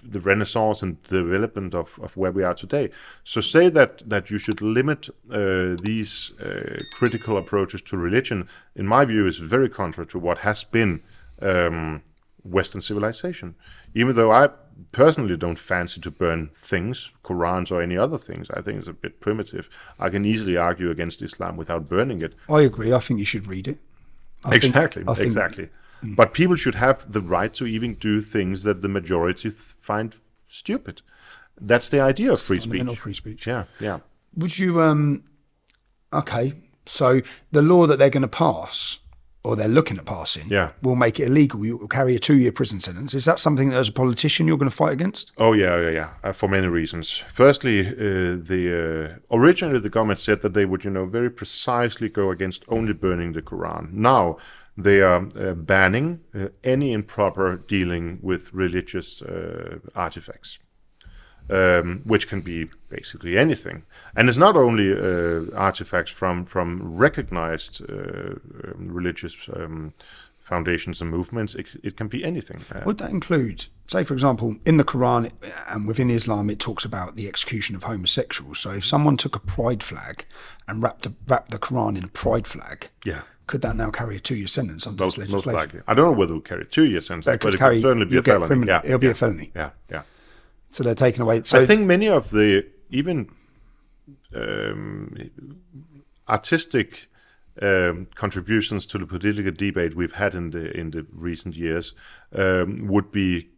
the Renaissance and the development of where we are today. So say that you should limit these critical approaches to religion, in my view, is very contrary to what has been Western civilization. Even though I personally don't fancy to burn things, Qurans or any other things, I think it's a bit primitive. I can easily argue against Islam without burning it. I agree. I think you should read it. Exactly. But people should have the right to even do things that the majority find stupid. That's the idea of free speech. Fundamental free speech. Yeah. Would you, okay, so the law that they're going to pass, or they're looking at passing, will make it illegal. You will carry a 2-year prison sentence. Is that something that as a politician you're going to fight against? Oh, yeah. For many reasons. Firstly, originally the government said that they would, very precisely go against only burning the Quran. Now, they are banning any improper dealing with religious artifacts, which can be basically anything. And it's not only artifacts from recognized religious foundations and movements. It can be anything. Would that include, say, for example, in the Quran and within Islam, it talks about the execution of homosexuals. So if someone took a pride flag and wrapped the Quran in a pride flag, could that now carry a 2-year sentence under this legislation? Most likely. I don't know whether it would carry a 2-year sentence, but it could certainly be a felony. It'll be a felony. Yeah. So they're taking away. So I think many of the even artistic contributions to the political debate we've had in the recent years would be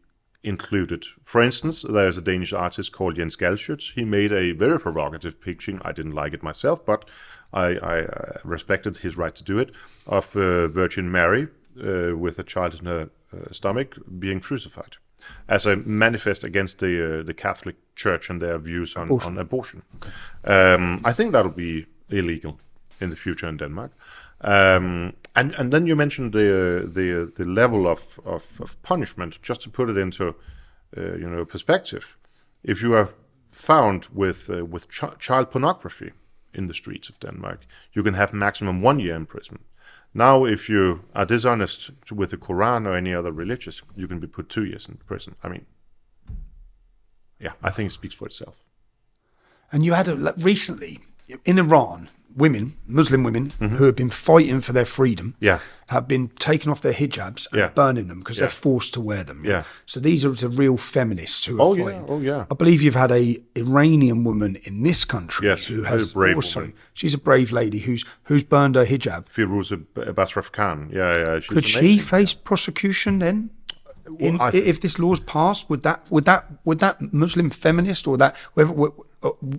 included. For instance, there's a Danish artist called Jens Galschiøt. He made a very provocative picture. I didn't like it myself, but I respected his right to do it, of Virgin Mary with a child in her stomach being crucified, as a manifest against the Catholic Church and their views on abortion. Okay. I think that'll be illegal in the future in Denmark. And then you mentioned the level of punishment. Just to put it into perspective, if you are found with child pornography in the streets of Denmark, you can have maximum 1 year in prison. Now, if you are dishonest with the Quran or any other religious, you can be put 2 years in prison. I mean, I think it speaks for itself. And you had recently in Iran, Muslim women who have been fighting for their freedom, have been taking off their hijabs and burning them because they're forced to wear them. So these are the real feminists who are fighting. I believe you've had a Iranian woman in this country who has also. She's a brave lady who's burned her hijab. Firouzeh Basrafkan. Could she face prosecution then? If this law's passed, would that Muslim feminist or that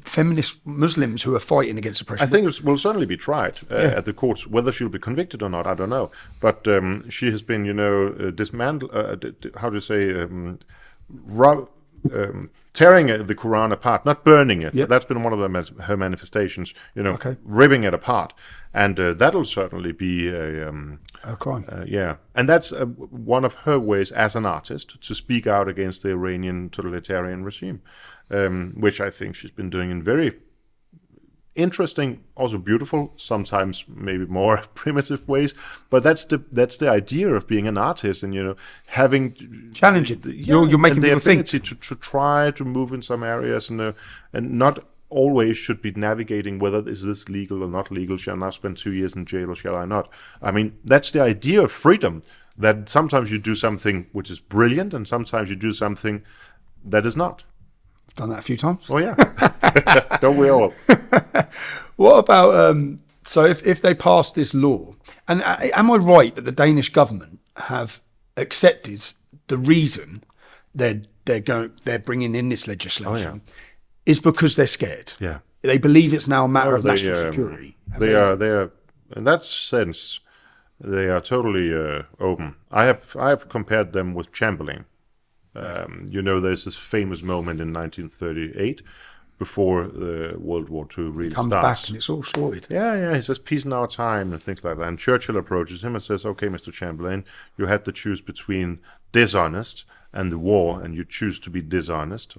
feminist Muslims who are fighting against oppression? I think it will certainly be tried at the courts. Whether she'll be convicted or not, I don't know. But she has been, dismantled. How do you say? Tearing the Quran apart, not burning it. But that's been one of her manifestations. Ripping it apart, and that'll certainly be a crime. And that's one of her ways as an artist to speak out against the Iranian totalitarian regime. which I think she's been doing in very interesting, also beautiful, sometimes maybe more primitive ways. But that's the idea of being an artist, and having Challenging. You're making and the people think. ability to try to move in some areas, and not always should be navigating whether is this legal or not legal. Shall I now spend 2 years in jail or shall I not? I mean, that's the idea of freedom. That sometimes you do something which is brilliant, and sometimes you do something that is not. I've done that a few times. Oh yeah, don't we all? What about so if they pass this law, and am I right that the Danish government have accepted the reason they're bringing in this legislation is because they're scared? Yeah, they believe it's now a matter of national security. They are in that sense. They are totally open. I have compared them with Chamberlain. There's this famous moment in 1938 before World War II really comes starts. back and it's all sorted. Yeah, he says peace in our time and things like that. And Churchill approaches him and says, okay, Mr. Chamberlain, you had to choose between dishonest and the war, and you choose to be dishonest,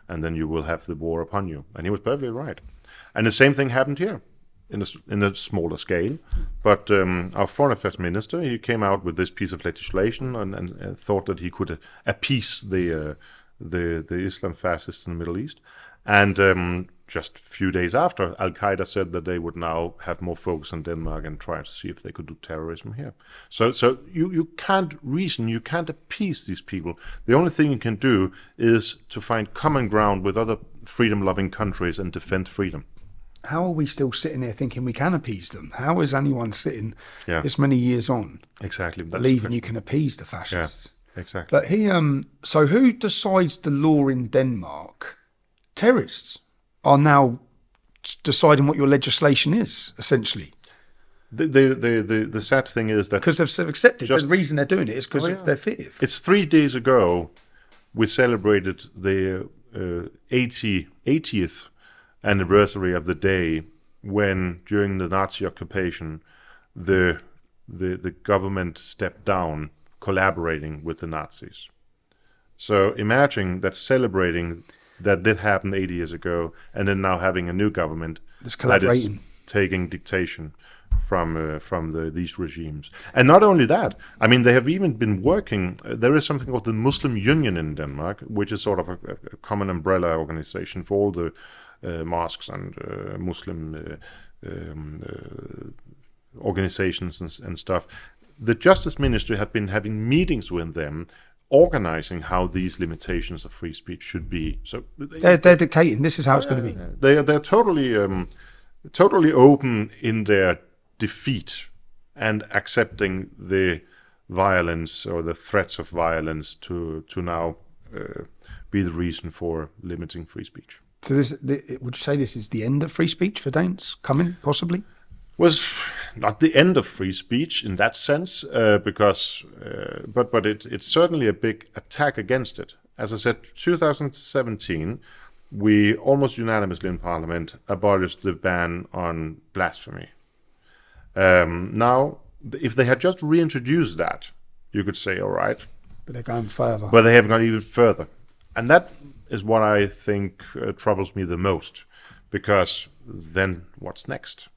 and then you will have the war upon you. And he was perfectly right. And the same thing happened here in a smaller scale. But our foreign affairs minister, he came out with this piece of legislation and thought that he could appease the Islam fascists in the Middle East. And just a few days after, Al-Qaeda said that they would now have more focus on Denmark and try to see if they could do terrorism here. So you can't reason, you can't appease these people. The only thing you can do is to find common ground with other freedom-loving countries and defend freedom. How are we still sitting there thinking we can appease them? How is anyone sitting this many years on exactly believing you can appease the fascists? Yeah, exactly. But so who decides the law in Denmark? Terrorists are now deciding what your legislation is, essentially. The sad thing is that because they've accepted the reason they're doing it is because of their fear. It's 3 days ago we celebrated the 80th anniversary of the day when, during the Nazi occupation, the government stepped down, collaborating with the Nazis. So imagine that celebrating that did happen 80 years ago, and then now having a new government that is taking dictation from these regimes. And not only that, I mean, they have even been working. There is something called the Muslim Union in Denmark, which is sort of a common umbrella organization for all the mosques and Muslim organizations and stuff. The Justice Ministry have been having meetings with them, organizing how these limitations of free speech should be. So they're dictating. This is how it's going to be. They're totally open in their defeat and accepting the violence or the threats of violence to now be the reason for limiting free speech. So would you say this is the end of free speech for Danes coming, possibly? Was not the end of free speech in that sense, because but it's certainly a big attack against it. As I said, 2017, we almost unanimously in Parliament abolished the ban on blasphemy. Now, if they had just reintroduced that, you could say, all right. But they're going further. But they have gone even further. And that is what I think troubles me the most, because then what's next?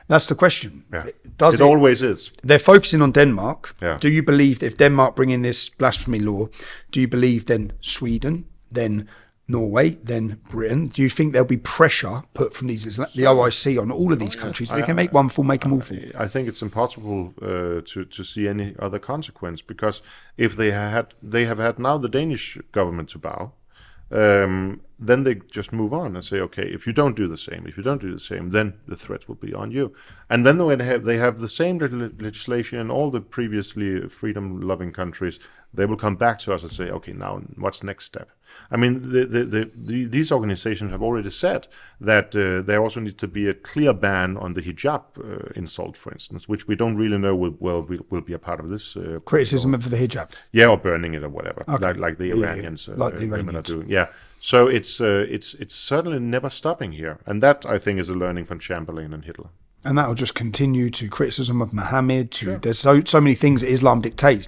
That's the question. Yeah. It always is. They're focusing on Denmark. Yeah. Do you believe that if Denmark bring in this blasphemy law, do you believe then Sweden, then Norway, then Britain? Do you think there'll be pressure put from the OIC on all of these countries? They can make one fall, make them all fall. I think it's impossible to see any other consequence, because if they have had now the Danish government to bow, then they just move on and say, okay, if you don't do the same, then the threats will be on you. And then when they have the same legislation in all the previously freedom-loving countries, they will come back to us and say, okay, now what's next step? I mean, these organizations have already said that there also needs to be a clear ban on the hijab insult, for instance, which we don't really know will be a part of this criticism of the hijab. Yeah, or burning it or whatever, okay. like the Iranians, like the Iranians are doing. Yeah, so it's certainly never stopping here, and that I think is a learning from Chamberlain and Hitler. And that will just continue to criticism of Muhammad. There's so many things that Islam dictates.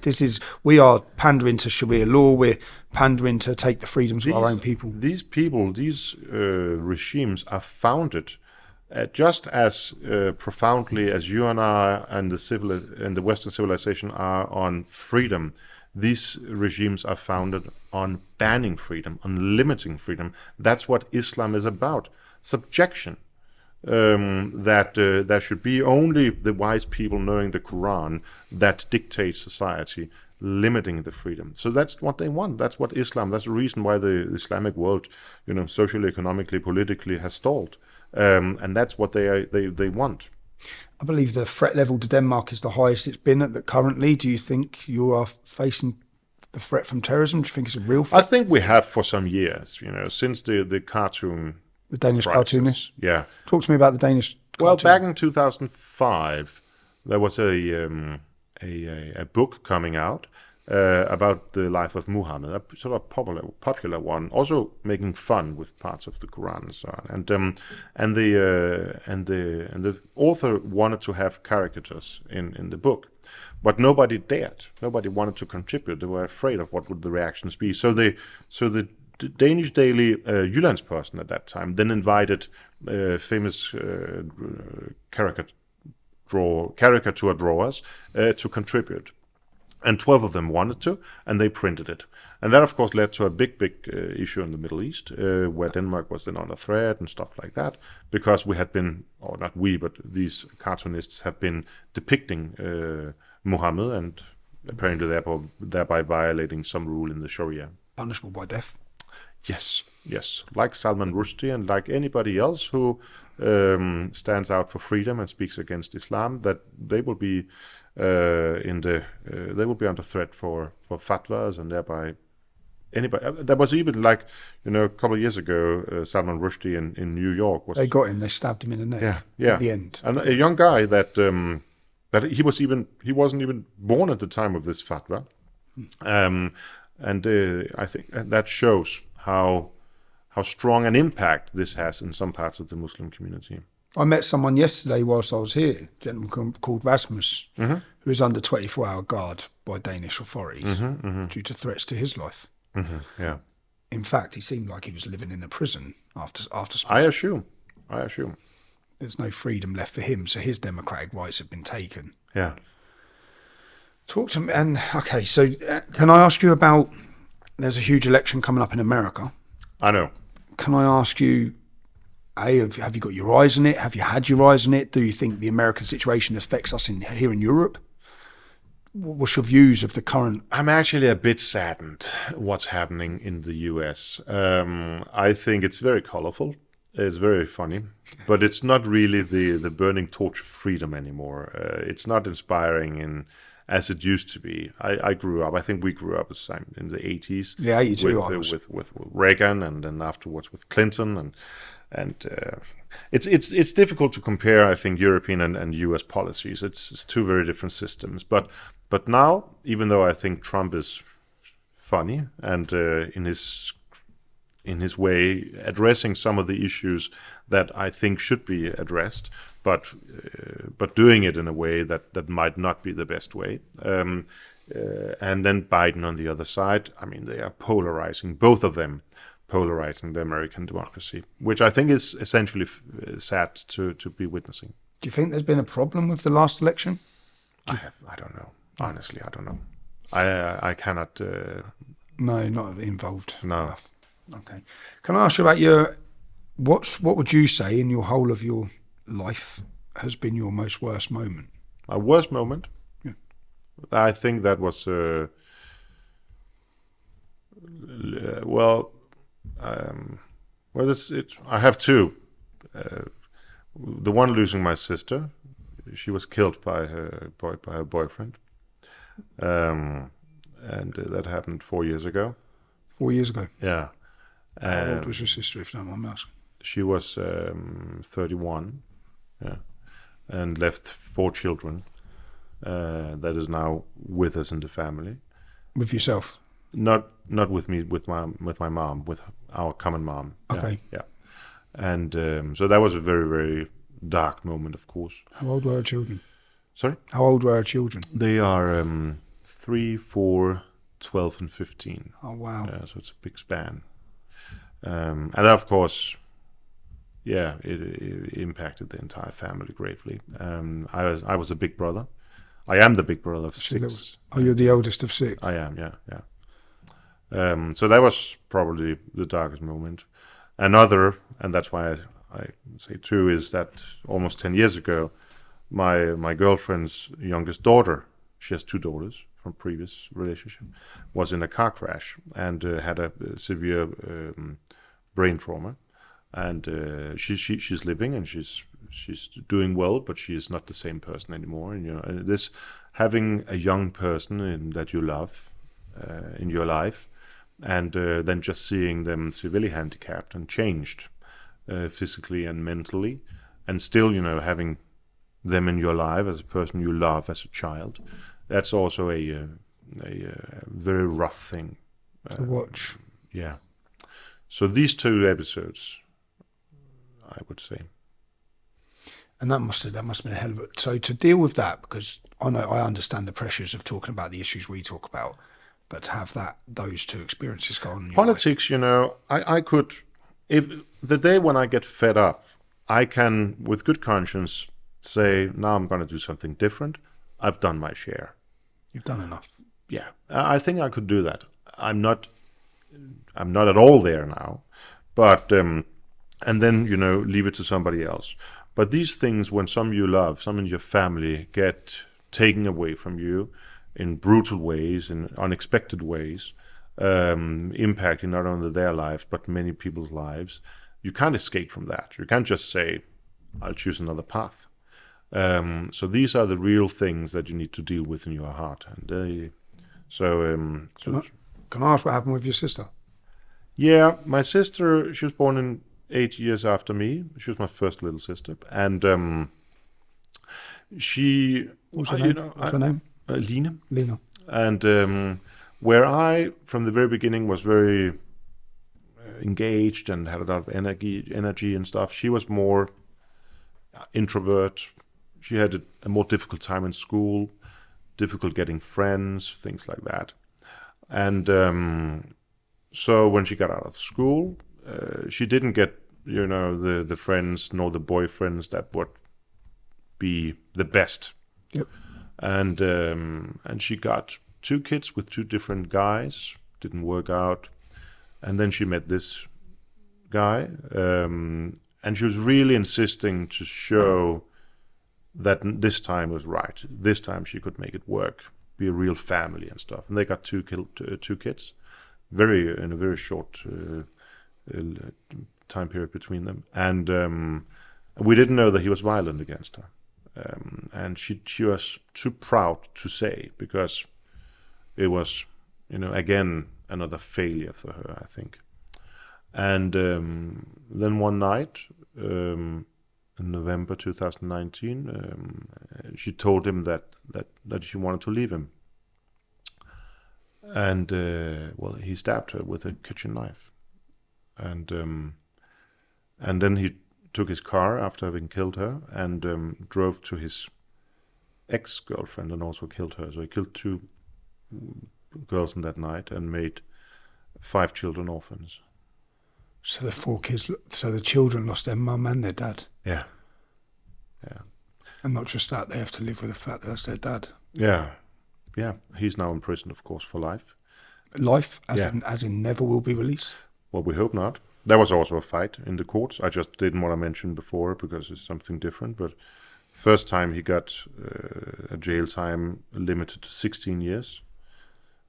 We are pandering to Sharia law. We're pandering to take the freedoms of our own people. These regimes are founded just as profoundly as you and I and the Western civilization are on freedom. These regimes are founded on banning freedom, on limiting freedom. That's what Islam is about. Subjection. That there should be only the wise people knowing the Quran that dictate society, limiting the freedom. So that's what they want. That's what Islam. That's the reason why the Islamic world, socially, economically, politically, has stalled. And that's what they want. I believe the threat level to Denmark is the highest it's been at currently. Do you think you are facing the threat from terrorism? Do you think it's a real threat? I think we have for some years. Since the cartoon. The Danish crisis. Cartoonist? Yeah. Talk to me about the Danish Well, cartoon. back in 2005, there was a book coming out about the life of Muhammad, a sort of popular one, also making fun with parts of the Quran and so on. And the author wanted to have caricatures in the book, but nobody dared. Nobody wanted to contribute. They were afraid of what would the reactions be. So the Danish daily Jyllandsposten at that time then invited famous caricature drawers to contribute. And 12 of them wanted to, and they printed it. And that, of course, led to a big issue in the Middle East, where Denmark was then under threat and stuff like that, because we had been, or not we, but these cartoonists have been depicting Muhammad and apparently thereby violating some rule in the Sharia. Punishable by death. Yes. Like Salman Rushdie and like anybody else who stands out for freedom and speaks against Islam, that they will be they will be under threat for fatwas and thereby anybody. There was even a couple of years ago, Salman Rushdie in New York was. They got him. They stabbed him in the neck. Yeah. At the end, and a young guy that he wasn't even born at the time of this fatwa, and I think that shows how strong an impact this has in some parts of the Muslim community. I met someone yesterday whilst I was here, a gentleman called Rasmus, who was under 24-hour guard by Danish authorities due to threats to his life. Yeah. In fact, he seemed like he was living in a prison after. I assume. There's no freedom left for him, so his democratic rights have been taken. Yeah. Talk to me. And okay, so can I ask you about? There's a huge election coming up in America. I know. Can I ask you? Have you got your eyes on it? Have you had your eyes on it? Do you think the American situation affects us here in Europe? What's your views of the current? I'm actually a bit saddened what's happening in the US. I think it's very colorful. It's very funny, but it's not really the burning torch of freedom anymore. It's not inspiring as it used to be. I grew up. I think we grew up in the 80s. Yeah, 82. With Reagan, and then afterwards with Clinton, and it's difficult to compare. I think European and U.S. policies. It's two very different systems. But now, even though I think Trump is funny and in his way addressing some of the issues that I think should be addressed, but doing it in a way that might not be the best way. And then Biden on the other side. I mean, they are polarizing, both of them. Polarizing the American democracy, which I think is essentially sad to be witnessing. Do you think there's been a problem with the last election? I don't know. Honestly, I don't know. I cannot. No, not involved. No. Enough. Okay. Can I ask you about what would you say in your whole of your life has been your most worst moment? My worst moment? Yeah. I think that was I have two. The one losing my sister. She was killed by her boyfriend, and that happened 4 years ago. 4 years ago. Yeah. How old was your sister, if you don't mind me asking? She was 31. Yeah, and left 4 children. That is now with us in the family. With yourself? Not with me, with my mom, with our common mom. Okay. Yeah. And so that was a very, very dark moment, of course. How old were her children? Sorry? How old were her children? They are 3, 4, 12 and 15. Oh, wow. So it's a big span. And that, of course, it impacted the entire family gravely. I was a big brother. I am the big brother of 6. Oh, you're the oldest of 6? I am, yeah. So that was probably the darkest moment. Another, and that's why I say 2, is that almost 10 years ago, my girlfriend's youngest daughter, she has 2 daughters from previous relationship, was in a car crash and had a severe brain trauma. And she's living and she's doing well, but she is not the same person anymore. And this having a young person that you love in your life, and then just seeing them severely handicapped and changed physically and mentally, and still having them in your life as a person you love as a child, that's also a very rough thing to watch. Yeah. So these 2 episodes, I would say. And that must have been a hell of a... So to deal with that, because I understand the pressures of talking about the issues we talk about, but to have those 2 experiences go on in your politics, life. I could, if the day when I get fed up, I can, with good conscience, say, now I'm going to do something different. I've done my share. You've done enough. Yeah, I think I could do that. I'm not at all there now, but and then leave it to somebody else. But these things, when some you love, some in your family, get taken away from you in brutal ways, in unexpected ways, impacting not only their lives but many people's lives, you can't escape from that. You can't just say, I'll choose another path. So these are the real things that you need to deal with in your heart. And Can I ask what happened with your sister? Yeah, my sister, she was born in 8 years after me. She was my first little sister, and she. What's her name? Line. Lena. And where I, from the very beginning, was very engaged and had a lot of energy and stuff, she was more introvert. She had a more difficult time in school, difficult getting friends, things like that. And so when she got out of school, she didn't get, the friends nor the boyfriends that would be the best. Yep. And she got 2 kids with 2 different guys. Didn't work out. And then she met this guy, and she was really insisting to show that this time was right. This time she could make it work, be a real family and stuff. And they got 2 kids, in a very short time period between them. And we didn't know that he was violent against her. And she was too proud to say, because it was, again, another failure for her, I think. And then one night, in November 2019, she told him that she wanted to leave him. And he stabbed her with a kitchen knife. And then he took his car after having killed her and drove to his ex-girlfriend and also killed her. So he killed 2 girls in that night and made 5 children orphans. So the 4 kids, so the children lost their mum and their dad. Yeah. And not just that, they have to live with the fact that that's their dad. Yeah. He's now in prison, of course, for life. Life, as in never will be released? Well, we hope not. There was also a fight in the courts. I just didn't want to mention before because it's something different. But first time he got a jail time limited to 16 years,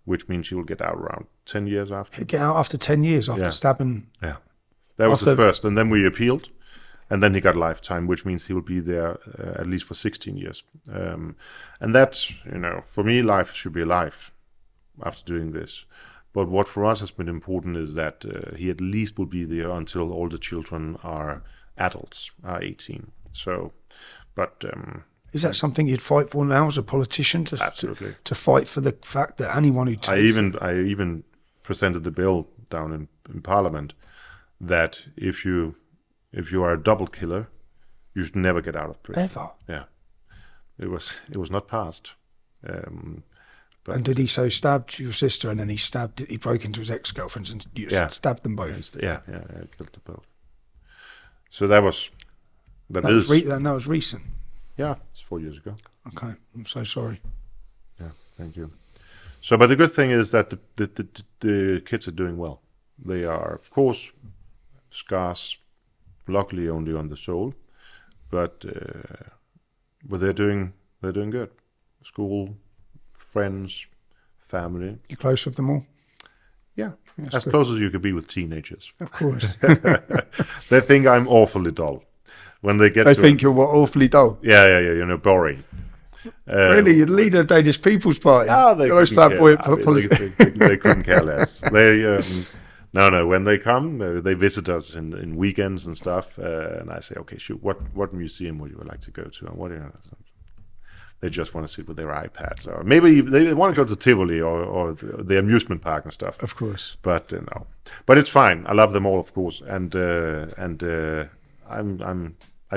which means he will get out around 10 years after. He'll get out after 10 years after stabbing? Yeah. That was the first. And then we appealed. And then he got lifetime, which means he will be there at least for 16 years. And that's, for me, life should be life after doing this. But what for us has been important is that he at least will be there until all the children are adults, are 18. So, but... is that something you'd fight for now as a politician? Absolutely. To fight for the fact that anyone who takes... I even presented the bill down in Parliament that if you are a double killer, You should never get out of prison. Ever? Yeah, it was not passed. And did he so stabbed your sister, and then he broke into his ex-girlfriends and stabbed them both? Yeah, killed them both. So that was that was recent. Yeah, it's 4 years ago. Okay, I'm so sorry. Yeah, thank you. So, but the good thing is that the kids are doing well. They are, of course, scars, luckily only on the soul, but they're doing good. School, friends, family. You close with them all? Yeah, That's as good. close as you could be with teenagers. Of course. They think I'm awfully dull when they get. They to think you're awfully dull. Yeah, boring. Really, you're the leader of Danish People's Party. They You're always couldn't care. flamboyant for politics. They couldn't care less. They no. When they come, they visit us in weekends and stuff, and I say, okay, shoot, what museum would you like to go to? And what do you know? They just want to sit with their iPads, or maybe they want to go to Tivoli or the amusement park and stuff. Of course, but no, but it's fine. I love them all, of course, and I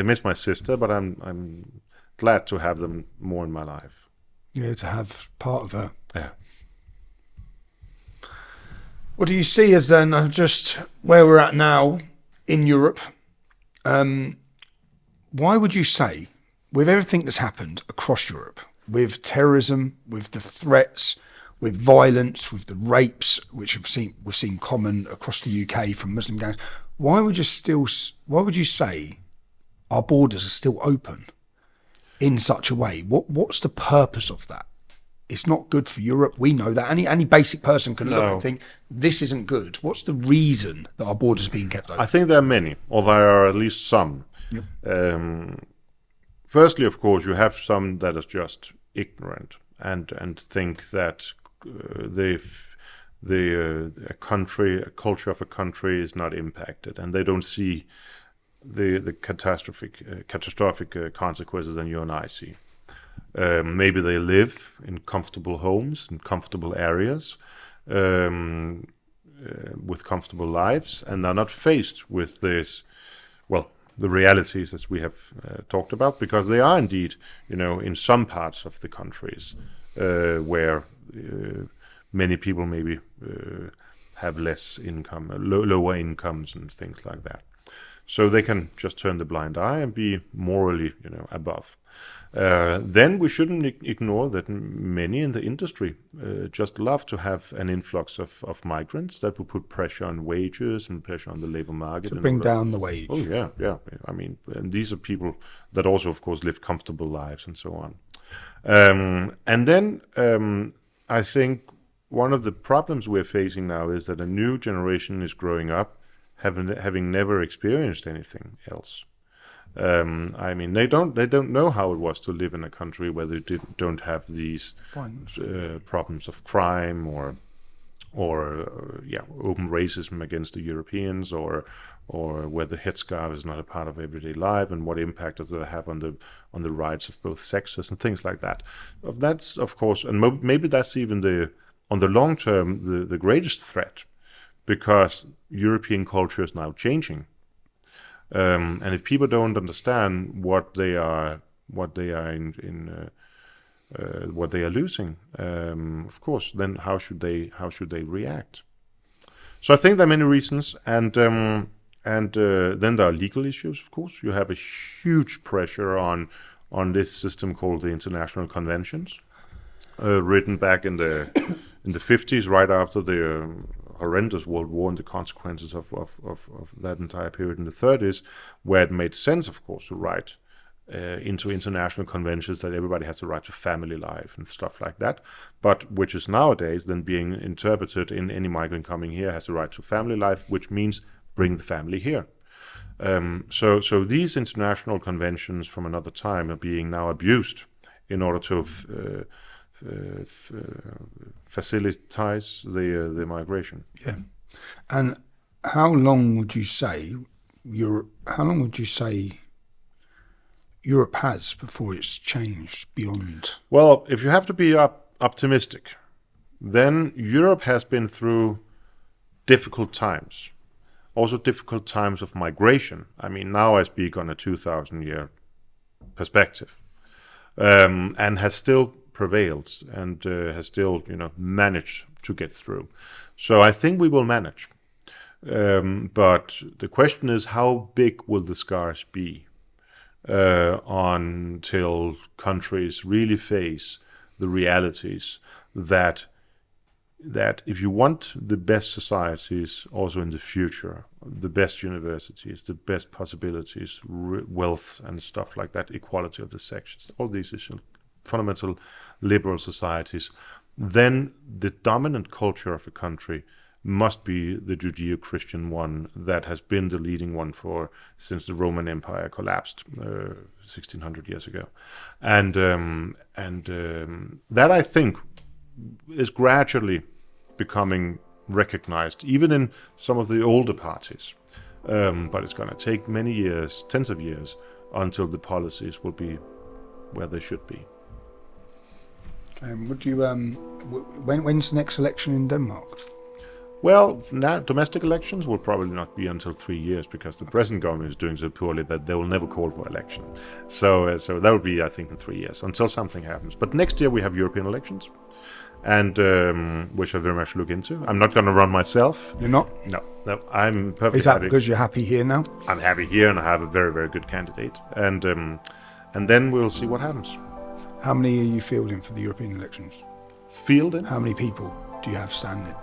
miss my sister, but I'm glad to have them more in my life. Yeah, to have part of her. Yeah. What do you see as then just where we're at now in Europe? Why would you say, with everything that's happened across Europe, with terrorism, with the threats, with violence, with the rapes, which we've seen common across the UK from Muslim gangs, why would you say our borders are still open in such a way? What's the purpose of that? It's not good for Europe. We know that. Any basic person can look and think, this isn't good. What's the reason that our borders are being kept open? I think there are many, or there are at least some. Yep. Firstly, of course, you have some that are just ignorant and think that a culture of a country is not impacted, and they don't see the catastrophic consequences that you and I see. Maybe they live in comfortable homes, in comfortable areas, with comfortable lives, and are not faced with this, the realities as we have talked about, because they are indeed, in some parts of the countries where many people maybe have less income, lower incomes and things like that. So they can just turn the blind eye and be morally, above. Then we shouldn't ignore that many in the industry just love to have an influx of migrants that will put pressure on wages and pressure on the labor market. To bring down the wage. Oh, yeah. I mean, and these are people that also, of course, live comfortable lives and so on. And then I think one of the problems we're facing now is that a new generation is growing up having never experienced anything else. I mean, they don't know how it was to live in a country where they don't have these problems of crime or open racism against the Europeans, or where the headscarf is not a part of everyday life, and what impact does that have on the rights of both sexes and things like that. That's, of course, and maybe that's even on the long term the greatest threat, because European culture is now changing. And if people don't understand what they are losing, of course, then how should they react? So I think there are many reasons, and then there are legal issues. Of course, you have a huge pressure on this system called the International Conventions, written back in the 50s, right after the horrendous World War and the consequences of that entire period in the 30s, where it made sense, of course, to write into international conventions that everybody has the right to family life and stuff like that, but which is nowadays then being interpreted in any migrant coming here has the right to family life, which means bring the family here. So these international conventions from another time are being now abused in order to facilitize the migration. Yeah. And how long would you say Europe has before it's changed beyond? Well, if you have to be optimistic, then Europe has been through difficult times also difficult times of migration. I mean, now I speak on a 2,000-year perspective, and has still prevailed and has still, managed to get through. So I think we will manage. But the question is, how big will the scars be until countries really face the realities that if you want the best societies also in the future, the best universities, the best possibilities, wealth and stuff like that, equality of the sexes, all these issues, fundamental liberal societies, then the dominant culture of a country must be the Judeo-Christian one that has been the leading one since the Roman Empire collapsed 1600 years ago, and that I think is gradually becoming recognized, even in some of the older parties. But it's going to take many years, tens of years, until the policies will be where they should be. Would you? When's the next election in Denmark? Well, now domestic elections will probably not be until 3 years, because the present government is doing so poorly that they will never call for election. So that will be, I think, in 3 years until something happens. But next year we have European elections, and which I very much look into. I'm not going to run myself. You're not? No, I'm perfectly. Is that happy. because you're happy here now? I'm happy here, and I have a very, very good candidate, and then we'll see what happens. How many are you fielding for the European elections? Fielding? How many people do you have standing?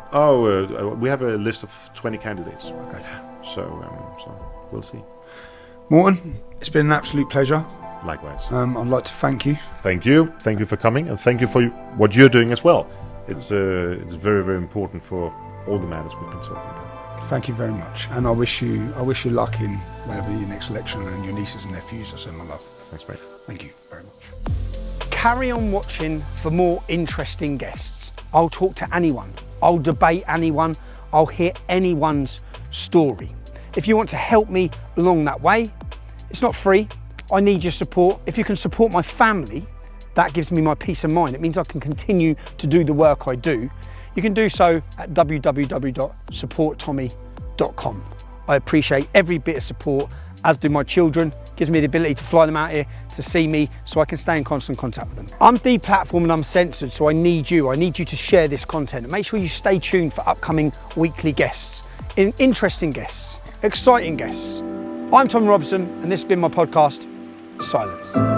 We have a list of 20 candidates. Okay. So we'll see. Morten, it's been an absolute pleasure. Likewise. I'd like to thank you. Thank you. Thank you for coming, and thank you for what you're doing as well. It's very, very important for all the matters we've been talking about. Thank you very much, and I wish you luck in whatever your next election, and your nieces and nephews. I send my love. Thanks, mate. Thank you very much. Carry on watching for more interesting guests. I'll talk to anyone. I'll debate anyone. I'll hear anyone's story. If you want to help me along that way, it's not free. I need your support. If you can support my family, that gives me my peace of mind. It means I can continue to do the work I do. You can do so at www.supporttommy.com. I appreciate every bit of support, as do my children. It gives me the ability to fly them out here to see me so I can stay in constant contact with them. I'm deplatformed and I'm censored, so I need you. I need you to share this content, and make sure you stay tuned for upcoming weekly guests, interesting guests, exciting guests. I'm Tommy Robinson, and this has been my podcast, Silence.